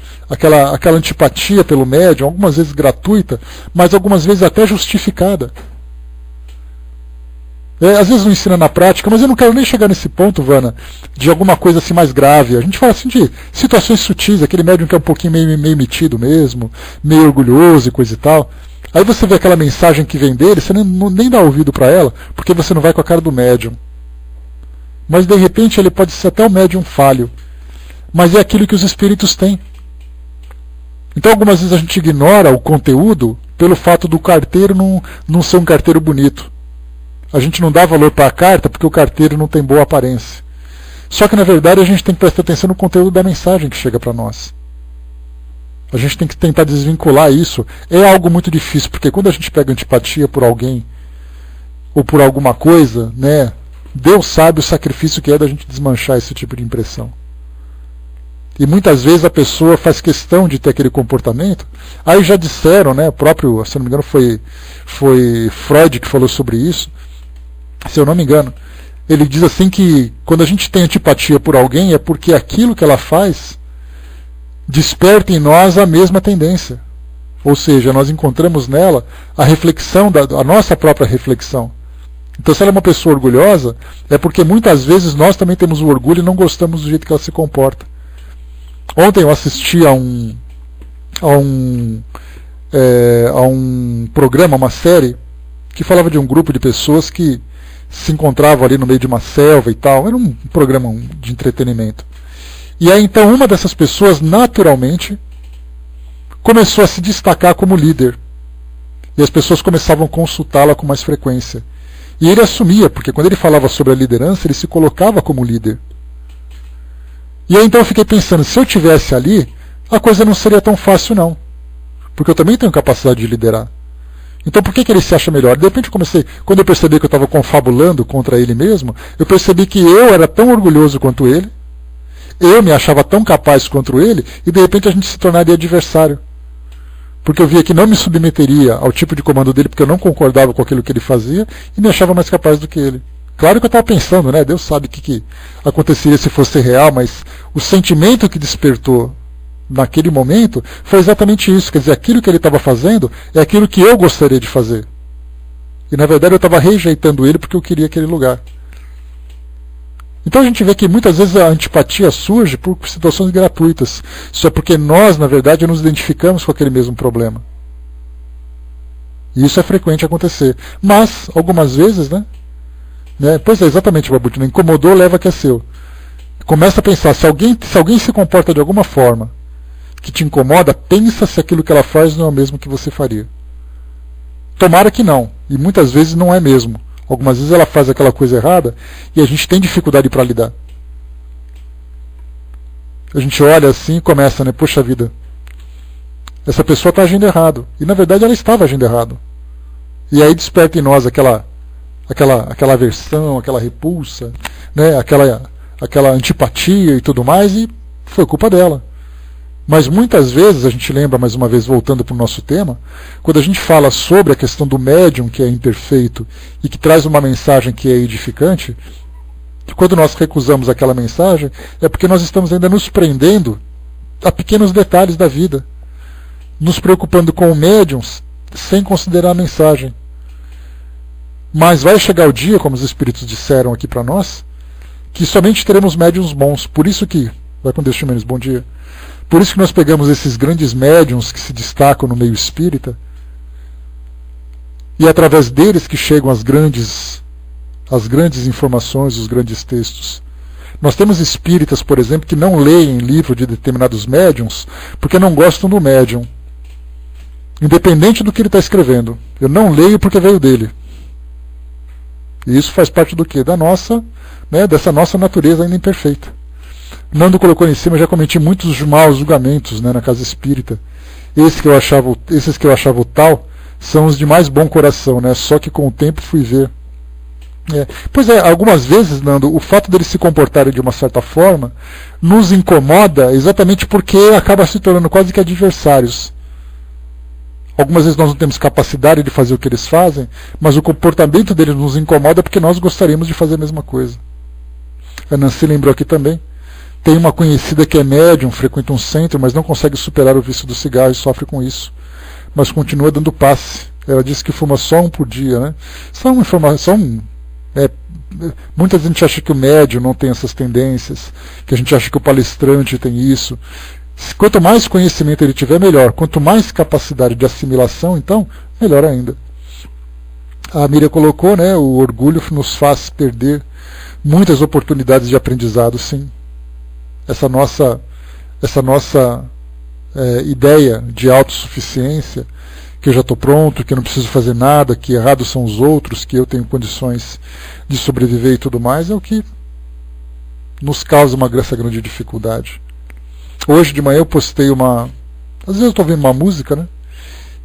antipatia pelo médium, algumas vezes gratuita, mas algumas vezes até justificada. Às vezes não ensina na prática, mas eu não quero nem chegar nesse ponto, Vana, de alguma coisa assim mais grave. A gente fala assim de situações sutis, aquele médium que é um pouquinho meio metido mesmo, meio orgulhoso e coisa e tal. Aí você vê aquela mensagem que vem dele, você nem dá ouvido para ela, porque você não vai com a cara do médium. Mas de repente ele pode ser até um médium falho. Mas é aquilo que os espíritos têm. Então algumas vezes a gente ignora o conteúdo pelo fato do carteiro não ser um carteiro bonito. A gente não dá valor para a carta porque o carteiro não tem boa aparência. Só que na verdade a gente tem que prestar atenção no conteúdo da mensagem que chega para nós. A gente tem que tentar desvincular isso. É algo muito difícil, porque quando a gente pega antipatia por alguém ou por alguma coisa, né, Deus sabe o sacrifício que é da gente desmanchar esse tipo de impressão. E muitas vezes a pessoa faz questão de ter aquele comportamento. Aí já disseram, né, o próprio, se não me engano foi Freud que falou sobre isso, se eu não me engano, ele diz assim que quando a gente tem antipatia por alguém é porque aquilo que ela faz desperta em nós a mesma tendência. Ou seja, nós encontramos nela a reflexão, a nossa própria reflexão. Então se ela é uma pessoa orgulhosa, é porque muitas vezes nós também temos o orgulho e não gostamos do jeito que ela se comporta. Ontem eu assisti a um programa, uma série, que falava de um grupo de pessoas que se encontravam ali no meio de uma selva e tal. Era um programa de entretenimento. E aí então uma dessas pessoas naturalmente começou a se destacar como líder. E as pessoas começavam a consultá-la com mais frequência. E ele assumia, porque quando ele falava sobre a liderança, ele se colocava como líder. E aí então eu fiquei pensando, se eu estivesse ali, a coisa não seria tão fácil não. Porque eu também tenho capacidade de liderar. Então por que ele se acha melhor? De repente quando eu percebi que eu estava confabulando contra ele mesmo, eu percebi que eu era tão orgulhoso quanto ele, eu me achava tão capaz quanto ele, e de repente a gente se tornaria adversário. Porque eu via que não me submeteria ao tipo de comando dele, porque eu não concordava com aquilo que ele fazia, e me achava mais capaz do que ele. Claro que eu estava pensando, né? Deus sabe o que aconteceria se fosse real, mas o sentimento que despertou naquele momento foi exatamente isso. Quer dizer, aquilo que ele estava fazendo é aquilo que eu gostaria de fazer. E na verdade eu estava rejeitando ele porque eu queria aquele lugar. Então a gente vê que muitas vezes a antipatia surge por situações gratuitas, só porque nós, na verdade, nos identificamos com aquele mesmo problema. E isso é frequente acontecer. Mas, algumas vezes, né? Pois é, exatamente, Babutina, incomodou, leva que é seu. Começa a pensar, se alguém se comporta de alguma forma que te incomoda, pensa se aquilo que ela faz não é o mesmo que você faria. Tomara que não, e muitas vezes não é mesmo. Algumas vezes ela faz aquela coisa errada e a gente tem dificuldade para lidar. A gente olha assim e começa, né? Poxa vida, essa pessoa está agindo errado. E na verdade ela estava agindo errado. E aí desperta em nós aquela aversão, aquela repulsa, né? aquela antipatia e tudo mais, e foi culpa dela. Mas muitas vezes, a gente lembra, mais uma vez, voltando para o nosso tema, quando a gente fala sobre a questão do médium que é imperfeito e que traz uma mensagem que é edificante, quando nós recusamos aquela mensagem, é porque nós estamos ainda nos prendendo a pequenos detalhes da vida, nos preocupando com o médium sem considerar a mensagem. Mas vai chegar o dia, como os espíritos disseram aqui para nós, que somente teremos médiuns bons. Por isso que, vai com Deus, Ximenes, bom dia. Por isso que nós pegamos esses grandes médiuns que se destacam no meio espírita, e é através deles que chegam as grandes informações, os grandes textos. Nós temos espíritas, por exemplo, que não leem livro de determinados médiuns porque não gostam do médium, independente do que ele está escrevendo. Eu não leio porque veio dele. E isso faz parte do quê? Dessa nossa natureza ainda imperfeita. Nando colocou em cima, eu já cometi muitos maus julgamentos, né, na casa espírita. Esses que eu achava o tal são os de mais bom coração, né? Só que com o tempo fui ver. Pois é, algumas vezes, Nando, o fato deles se comportarem de uma certa forma nos incomoda exatamente porque acaba se tornando quase que adversários. Algumas vezes nós não temos capacidade de fazer o que eles fazem, mas o comportamento deles nos incomoda porque nós gostaríamos de fazer a mesma coisa. A Nancy lembrou aqui também. Tem uma conhecida que é médium, frequenta um centro, mas não consegue superar o vício do cigarro e sofre com isso. Mas continua dando passe. Ela disse que fuma só um por dia, né? Só uma informação. Muita gente acha que o médium não tem essas tendências, que a gente acha que o palestrante tem isso. Quanto mais conhecimento ele tiver, melhor. Quanto mais capacidade de assimilação, então, melhor ainda. A Miriam colocou, né? O orgulho nos faz perder muitas oportunidades de aprendizado, sim. Essa nossa ideia de autossuficiência, que eu já estou pronto, que eu não preciso fazer nada, que errados são os outros, que eu tenho condições de sobreviver e tudo mais, é o que nos causa essa grande dificuldade. Hoje de manhã eu postei às vezes eu estou vendo uma música, né?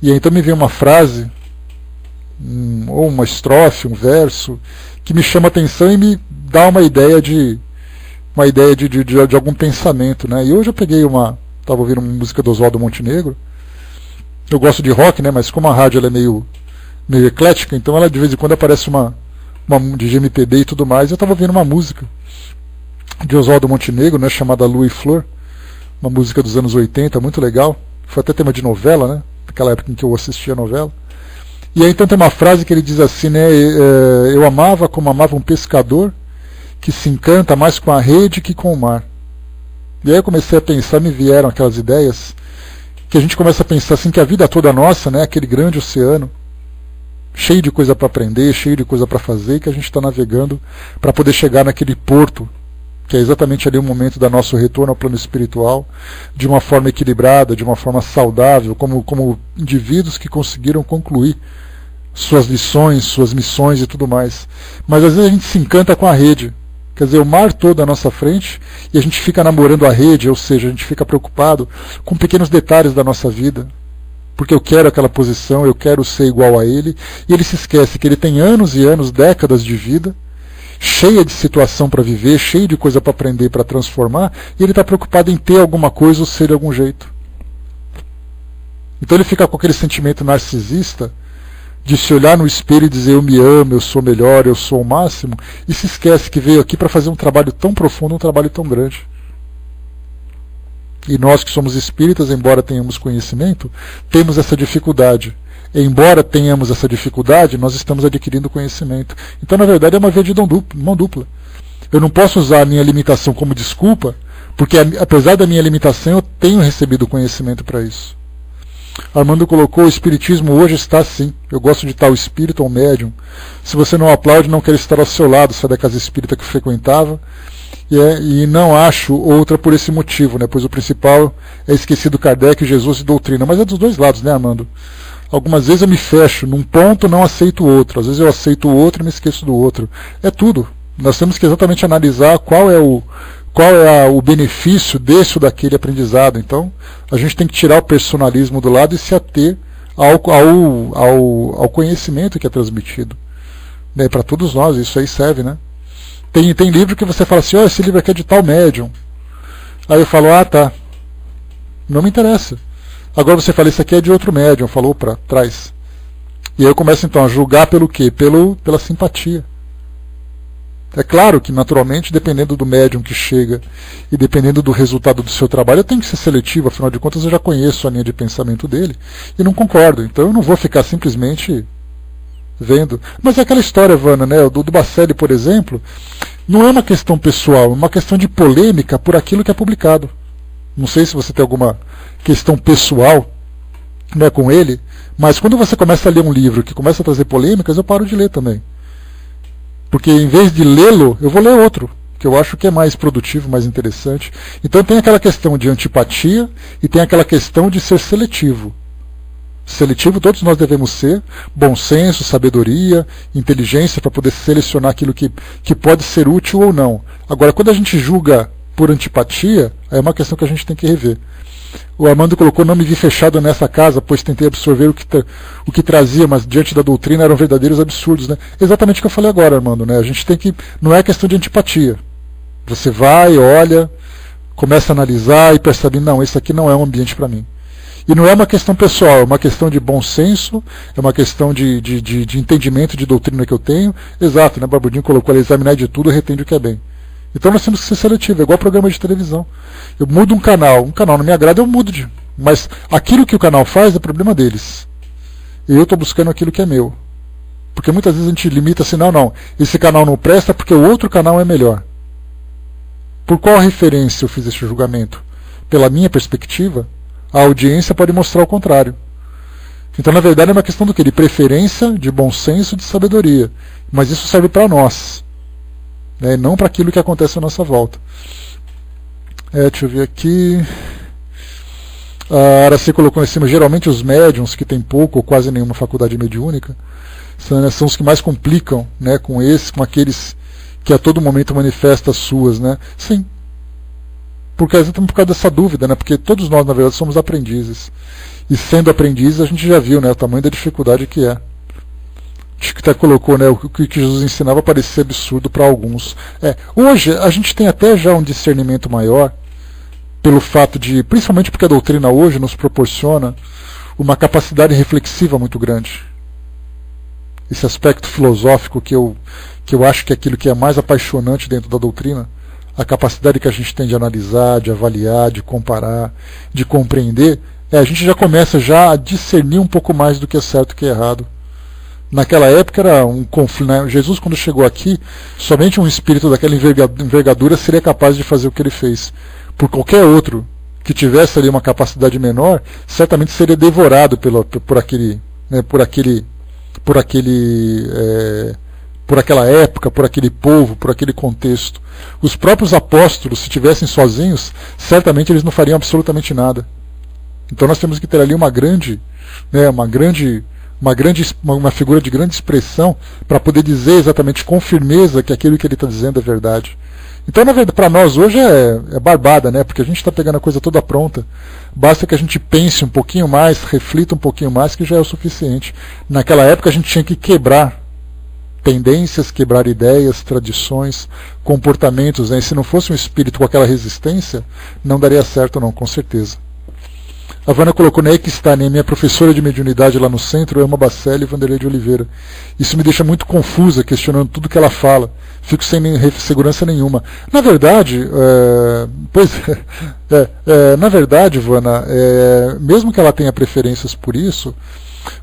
E aí então me vem uma frase, ou uma estrofe, um verso, que me chama a atenção e me dá uma ideia de algum pensamento, né? E hoje eu peguei estava ouvindo uma música do Oswaldo Montenegro. Eu gosto de rock, né? Mas como a rádio ela é meio eclética, então ela de vez em quando aparece uma de MPB e tudo mais. Eu estava ouvindo uma música de Oswaldo Montenegro, né? Chamada Lua e Flor, uma música dos anos 80, muito legal. Foi até tema de novela, né? Naquela época em que eu assistia a novela. E aí então tem uma frase que ele diz assim, né? Eu amava como amava um pescador que se encanta mais com a rede que com o mar. E aí eu comecei a pensar, me vieram aquelas ideias, que a gente começa a pensar assim, que a vida toda nossa, né, aquele grande oceano, cheio de coisa para aprender, cheio de coisa para fazer, que a gente está navegando para poder chegar naquele porto, que é exatamente ali o momento do nosso retorno ao plano espiritual, de uma forma equilibrada, de uma forma saudável, como indivíduos que conseguiram concluir suas lições, suas missões e tudo mais. Mas às vezes a gente se encanta com a rede. Quer dizer, o mar todo à nossa frente, e a gente fica namorando a rede, ou seja, a gente fica preocupado com pequenos detalhes da nossa vida, porque eu quero aquela posição, eu quero ser igual a ele, e ele se esquece que ele tem anos e anos, décadas de vida, cheia de situação para viver, cheia de coisa para aprender, para transformar, e ele está preocupado em ter alguma coisa ou ser de algum jeito. Então ele fica com aquele sentimento narcisista, de se olhar no espelho e dizer eu me amo, eu sou melhor, eu sou o máximo, e se esquece que veio aqui para fazer um trabalho tão profundo, um trabalho tão grande. E nós que somos espíritas, embora tenhamos conhecimento, temos essa dificuldade. Embora tenhamos essa dificuldade, nós estamos adquirindo conhecimento. Então, na verdade, é uma via de mão dupla. Eu não posso usar a minha limitação como desculpa, porque apesar da minha limitação, eu tenho recebido conhecimento para isso. Armando colocou, o espiritismo hoje está assim. Eu gosto de tal espírito ou médium. Se você não aplaude, não quer estar ao seu lado, sai da casa espírita que frequentava. E não acho outra por esse motivo, né? Pois o principal é esquecido Kardec, Jesus e doutrina. Mas é dos dois lados, né, Armando? Algumas vezes eu me fecho num ponto, não aceito o outro. Às vezes eu aceito o outro e me esqueço do outro. É tudo. Nós temos que exatamente analisar qual é o benefício desse ou daquele aprendizado. Então, a gente tem que tirar o personalismo do lado e se ater ao conhecimento que é transmitido. Né? Para todos nós, isso aí serve, né? Tem livro que você fala assim, esse livro aqui é de tal médium. Aí eu falo, tá. Não me interessa. Agora você fala, isso aqui é de outro médium, falou para trás. E aí eu começo então a julgar pelo quê? Pela simpatia. É claro que, naturalmente, dependendo do médium que chega e dependendo do resultado do seu trabalho, eu tenho que ser seletivo, afinal de contas eu já conheço a linha de pensamento dele e não concordo. Então eu não vou ficar simplesmente vendo. Mas é aquela história, Vana, né? Do Bacelli, por exemplo, não é uma questão pessoal, é uma questão de polêmica por aquilo que é publicado. Não sei se você tem alguma questão pessoal, né, com ele, mas quando você começa a ler um livro que começa a trazer polêmicas, eu paro de ler também. Porque em vez de lê-lo, eu vou ler outro, que eu acho que é mais produtivo, mais interessante. Então tem aquela questão de antipatia e tem aquela questão de ser seletivo. Seletivo todos nós devemos ser, bom senso, sabedoria, inteligência para poder selecionar aquilo que pode ser útil ou não. Agora, quando a gente julga por antipatia, é uma questão que a gente tem que rever. O Armando colocou, não me vi fechado nessa casa, pois tentei absorver o que trazia, mas diante da doutrina eram verdadeiros absurdos. Né? Exatamente o que eu falei agora, Armando. Né? A gente tem que. Não é questão de antipatia. Você vai, olha, começa a analisar e percebe, não, esse aqui não é um ambiente para mim. E não é uma questão pessoal, é uma questão de bom senso, é uma questão de entendimento de doutrina que eu tenho. Exato, né? Barbudinho colocou ali, examinar de tudo e retende o que é bem. Então nós temos que ser seletivo, é igual programa de televisão. Eu mudo um canal não me agrada, eu mudo mas aquilo que o canal faz é problema deles. E eu estou buscando aquilo que é meu. Porque muitas vezes a gente limita assim, não, esse canal não presta porque o outro canal é melhor. Por qual referência eu fiz esse julgamento? Pela minha perspectiva, a audiência pode mostrar o contrário. Então, na verdade, é uma questão do quê? De preferência, de bom senso, de sabedoria. Mas isso serve para nós. Né, não para aquilo que acontece à nossa volta. Deixa eu ver aqui. A Araci colocou em cima, geralmente os médiums que têm pouco ou quase nenhuma faculdade mediúnica são os que mais complicam, né, com aqueles que a todo momento manifestam as suas. Né? Sim. Exatamente por causa dessa dúvida, né? Porque todos nós, na verdade, somos aprendizes. E sendo aprendizes, a gente já viu, né, o tamanho da dificuldade que é. Acho que até colocou, né, o que Jesus ensinava parecia absurdo para alguns. Hoje a gente tem até já um discernimento maior, pelo fato de, principalmente porque a doutrina hoje nos proporciona uma capacidade reflexiva muito grande. Esse aspecto filosófico que eu acho que é aquilo que é mais apaixonante dentro da doutrina, a capacidade que a gente tem de analisar, de avaliar, de comparar, de compreender, a gente já começa a discernir um pouco mais do que é certo e o que é errado. Naquela época era um conflito, né? Jesus, quando chegou aqui, somente um espírito daquela envergadura seria capaz de fazer o que ele fez. Por qualquer outro que tivesse ali uma capacidade menor, certamente seria devorado por aquela época, por aquele povo, por aquele contexto. Os próprios apóstolos, se estivessem sozinhos, certamente eles não fariam absolutamente nada. Então nós temos que ter ali uma figura de grande expressão para poder dizer exatamente com firmeza que aquilo que ele está dizendo é verdade. Então, na verdade, para nós hoje é barbada, né? Porque a gente está pegando a coisa toda pronta. Basta que a gente pense um pouquinho mais, reflita um pouquinho mais, que já é o suficiente. Naquela época a gente tinha que quebrar tendências, quebrar ideias, tradições, comportamentos. Né? E se não fosse um espírito com aquela resistência, não daria certo não, com certeza. A Vana colocou, né, que está, né, minha professora de mediunidade lá no centro é uma Bacelli e Vanderlei de Oliveira. Isso me deixa muito confusa, questionando tudo que ela fala. Fico sem segurança nenhuma. Na verdade, na verdade, Vana, mesmo que ela tenha preferências por isso,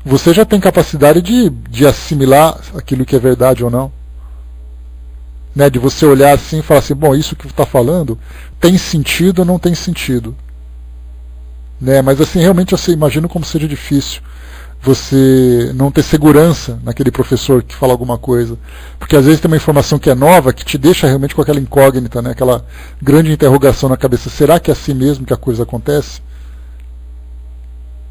você já tem capacidade de assimilar aquilo que é verdade ou não. Né, de você olhar assim e falar assim, bom, isso que está falando tem sentido ou não tem sentido. Né, mas assim, realmente eu imagino como seja difícil você não ter segurança naquele professor que fala alguma coisa. Porque às vezes tem uma informação que é nova, que te deixa realmente com aquela incógnita, né, aquela grande interrogação na cabeça. Será que é assim mesmo que a coisa acontece?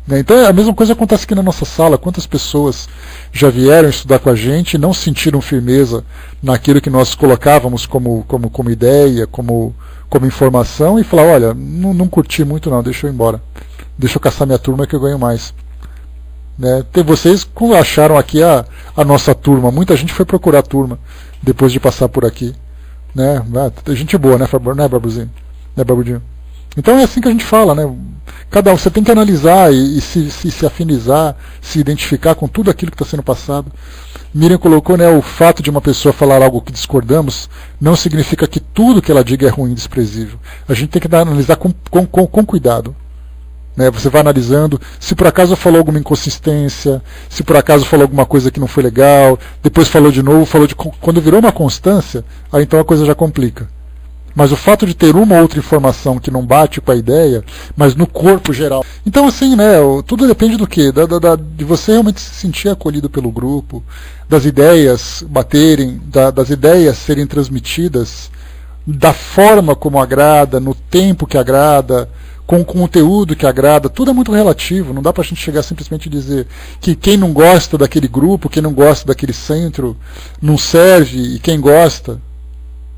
Né? Então a mesma coisa acontece aqui na nossa sala. Quantas pessoas já vieram estudar com a gente e não sentiram firmeza naquilo que nós colocávamos como ideia, como informação, e falaram, olha, não curti muito não, deixa eu ir embora. Deixa eu caçar minha turma que eu ganho mais. Né? Vocês acharam aqui a nossa turma, muita gente foi procurar a turma depois de passar por aqui. Né? Gente boa, né, Barbuzinho? Né, Barbudinho? Então é assim que a gente fala, né? Cada um, você tem que analisar e se afinizar, se identificar com tudo aquilo que está sendo passado. Miriam colocou, né, o fato de uma pessoa falar algo que discordamos não significa que tudo que ela diga é ruim, desprezível. A gente tem que analisar com cuidado. Né? Você vai analisando, se por acaso falou alguma inconsistência, se por acaso falou alguma coisa que não foi legal, depois falou de novo, quando virou uma constância, aí então a coisa já complica. Mas o fato de ter uma ou outra informação que não bate com a ideia, mas no corpo geral. Então assim, né, tudo depende do quê? De você realmente se sentir acolhido pelo grupo, das ideias baterem, das ideias serem transmitidas, da forma como agrada, no tempo que agrada, com o conteúdo que agrada. Tudo é muito relativo, não dá pra gente chegar simplesmente e dizer que quem não gosta daquele grupo, quem não gosta daquele centro, não serve, e quem gosta,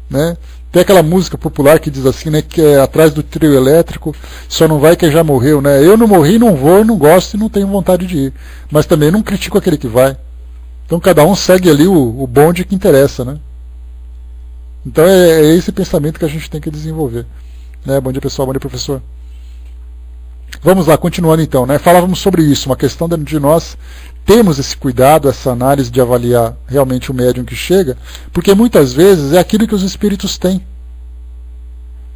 né? Tem aquela música popular que diz assim, né, que é atrás do trio elétrico, só não vai quem já morreu, né? Eu não morri, não vou, não gosto e não tenho vontade de ir. Mas também não critico aquele que vai. Então cada um segue ali o bonde que interessa, né? Então é esse pensamento que a gente tem que desenvolver. Né? Bom dia, pessoal. Bom dia, professor. Vamos lá, continuando então, né? Falávamos sobre isso, uma questão de nós temos esse cuidado, essa análise de avaliar realmente o médium que chega, porque muitas vezes é aquilo que os espíritos têm.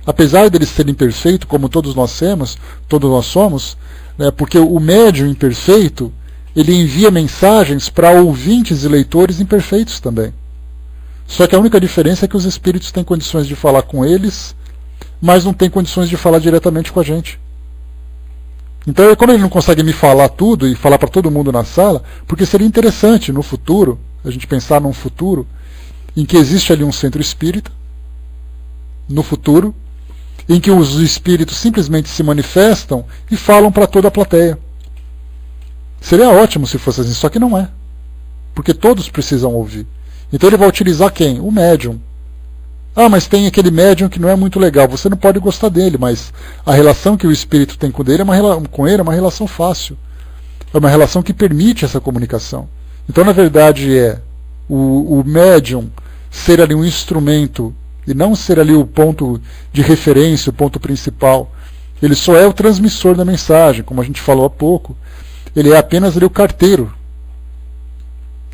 Apesar deles serem imperfeitos, como todos nós somos, né? Porque o médium imperfeito, ele envia mensagens para ouvintes e leitores imperfeitos também. Só que a única diferença é que os espíritos têm condições de falar com eles, mas não têm condições de falar diretamente com a gente. Então, como ele não consegue me falar tudo e falar para todo mundo na sala, porque seria interessante no futuro, a gente pensar num futuro em que existe ali um centro espírita, no futuro, em que os espíritos simplesmente se manifestam e falam para toda a plateia. Seria ótimo se fosse assim, só que não é. Porque todos precisam ouvir. Então ele vai utilizar quem? O médium. Ah, mas tem aquele médium que não é muito legal. Você não pode gostar dele, mas a relação que o espírito tem com ele é uma relação fácil. É uma relação que permite essa comunicação. Então, na verdade, o médium ser ali um instrumento e não ser ali o ponto de referência, o ponto principal. Ele só é o transmissor da mensagem, como a gente falou há pouco. Ele é apenas ali o carteiro.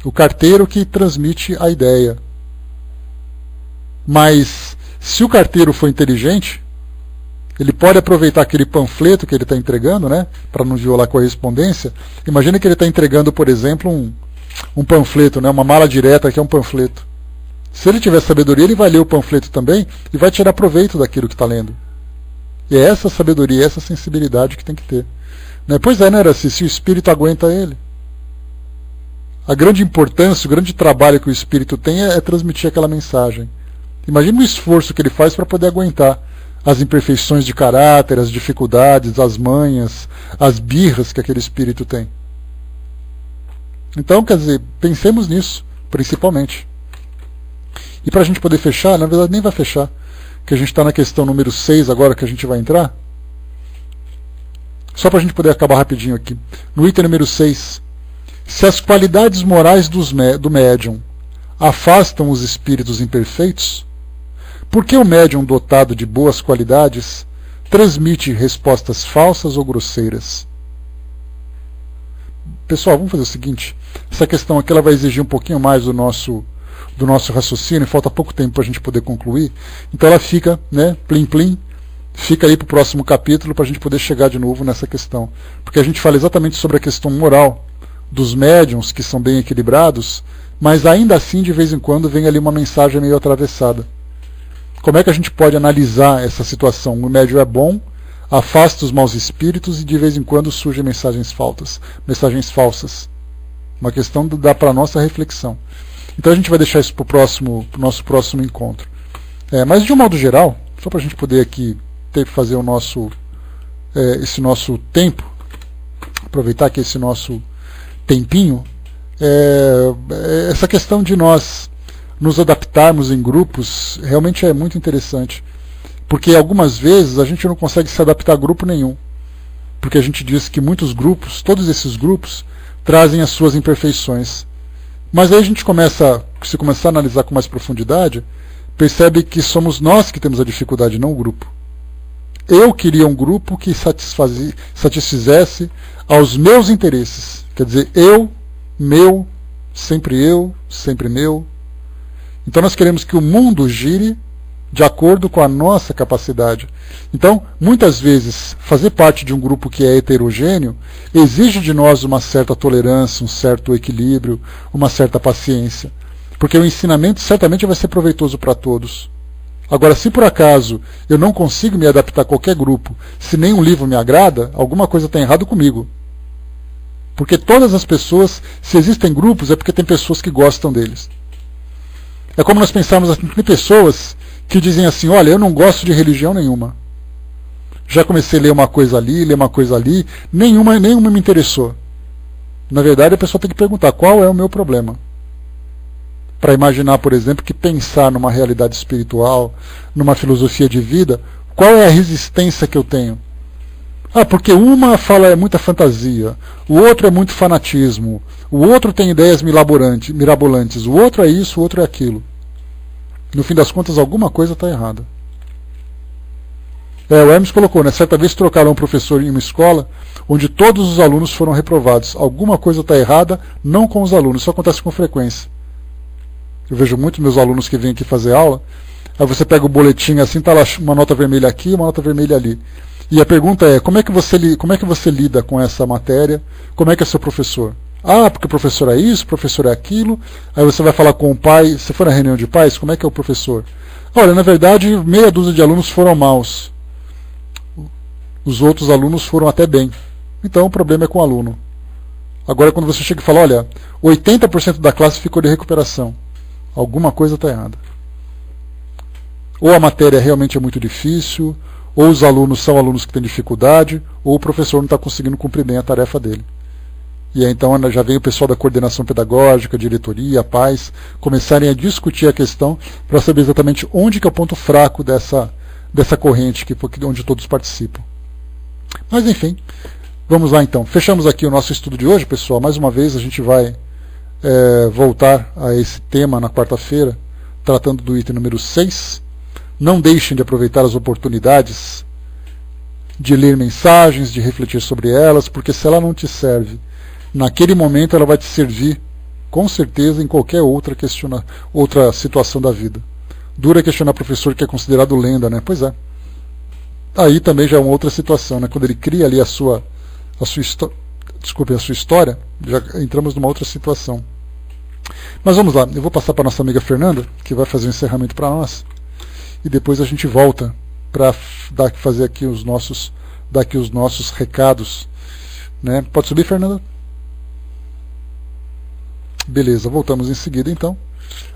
O carteiro que transmite a ideia. Mas, se o carteiro for inteligente, ele pode aproveitar aquele panfleto que ele está entregando, né, para não violar a correspondência. Imagina que ele está entregando, por exemplo, um panfleto, né, uma mala direta que é um panfleto. Se ele tiver sabedoria, ele vai ler o panfleto também e vai tirar proveito daquilo que está lendo. E é essa sabedoria, essa sensibilidade que tem que ter. Né? Pois é, né, Araci, se o espírito aguenta ele. A grande importância, o grande trabalho que o espírito tem é transmitir aquela mensagem. Imagina o esforço que ele faz para poder aguentar as imperfeições de caráter, as dificuldades, as manhas, as birras que aquele espírito tem. Então, quer dizer, pensemos nisso, principalmente. E para a gente poder fechar, na verdade nem vai fechar, que a gente está na questão número 6 agora que a gente vai entrar. Só para a gente poder acabar rapidinho aqui. No item número 6, se as qualidades morais do médium afastam os espíritos imperfeitos, por que o médium dotado de boas qualidades transmite respostas falsas ou grosseiras? Pessoal, vamos fazer o seguinte, essa questão aqui ela vai exigir um pouquinho mais do nosso raciocínio, falta pouco tempo para a gente poder concluir, então ela fica, né, plim plim, fica aí para o próximo capítulo para a gente poder chegar de novo nessa questão, porque a gente fala exatamente sobre a questão moral dos médiums que são bem equilibrados, mas ainda assim de vez em quando vem ali uma mensagem meio atravessada. Como é que a gente pode analisar essa situação? O médium é bom, afasta os maus espíritos e de vez em quando surgem mensagens falsas. Uma questão que dá para a nossa reflexão. Então a gente vai deixar isso para o nosso próximo encontro. Mas de um modo geral, só para a gente poder aqui fazer esse nosso tempo aproveitar que esse nosso tempinho, essa questão de nós nos adaptarmos em grupos realmente é muito interessante, porque algumas vezes a gente não consegue se adaptar a grupo nenhum, porque a gente diz que muitos grupos, todos esses grupos, trazem as suas imperfeições. Mas aí a gente se começar a analisar com mais profundidade, percebe que somos nós que temos a dificuldade, não o grupo. Eu queria um grupo que satisfizesse aos meus interesses. Quer dizer, meu, sempre meu. Então nós queremos que o mundo gire de acordo com a nossa capacidade. Então, muitas vezes, fazer parte de um grupo que é heterogêneo exige de nós uma certa tolerância, um certo equilíbrio, uma certa paciência. Porque o ensinamento certamente vai ser proveitoso para todos. Agora, se por acaso eu não consigo me adaptar a qualquer grupo, se nenhum livro me agrada, alguma coisa está errado comigo. Porque todas as pessoas, se existem grupos, é porque tem pessoas que gostam deles. É como nós pensarmos assim, tem pessoas que dizem assim, olha, eu não gosto de religião nenhuma. Já comecei a ler uma coisa ali, nenhuma me interessou. Na verdade, a pessoa tem que perguntar, qual é o meu problema? Para imaginar, por exemplo, que pensar numa realidade espiritual, numa filosofia de vida, qual é a resistência que eu tenho? Porque uma fala é muita fantasia, o outro é muito fanatismo, o outro tem ideias mirabolantes, o outro é isso, o outro é aquilo. No fim das contas, alguma coisa está errada. O Hermes colocou, né? Certa vez trocaram um professor em uma escola onde todos os alunos foram reprovados. Alguma coisa está errada, não com os alunos, isso acontece com frequência. Eu vejo muitos meus alunos que vêm aqui fazer aula, aí você pega o boletim assim, está lá uma nota vermelha aqui, uma nota vermelha ali. E a pergunta é, como é que você lida com essa matéria? Como é que é seu professor? Porque o professor é isso, o professor é aquilo. Aí você vai falar com o pai, se for na reunião de pais, como é que é o professor? Olha, na verdade, meia dúzia de alunos foram maus. Os outros alunos foram até bem. Então o problema é com o aluno. Agora quando você chega e fala, olha, 80% da classe ficou de recuperação. Alguma coisa está errada. Ou a matéria realmente é muito difícil, ou os alunos são alunos que têm dificuldade, ou o professor não está conseguindo cumprir bem a tarefa dele. E aí então já vem o pessoal da coordenação pedagógica, diretoria, pais, começarem a discutir a questão para saber exatamente onde que é o ponto fraco dessa corrente onde todos participam. Mas enfim, vamos lá então. Fechamos aqui o nosso estudo de hoje, pessoal. Mais uma vez a gente vai voltar a esse tema na quarta-feira, tratando do item número 6. Não deixem de aproveitar as oportunidades de ler mensagens, de refletir sobre elas, porque se ela não te serve naquele momento, ela vai te servir com certeza em qualquer outra situação da vida. Dura questionar professor que é considerado lenda, né? Pois é. Aí também já é uma outra situação, né? Quando ele cria ali a sua história, já entramos numa outra situação. Mas vamos lá, eu vou passar para nossa amiga Fernanda, que vai fazer o encerramento para nós, e depois a gente volta para fazer aqui os nossos recados, né? Pode subir, Fernanda? Beleza, voltamos em seguida então.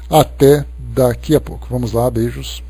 Até daqui a pouco. Vamos lá, beijos.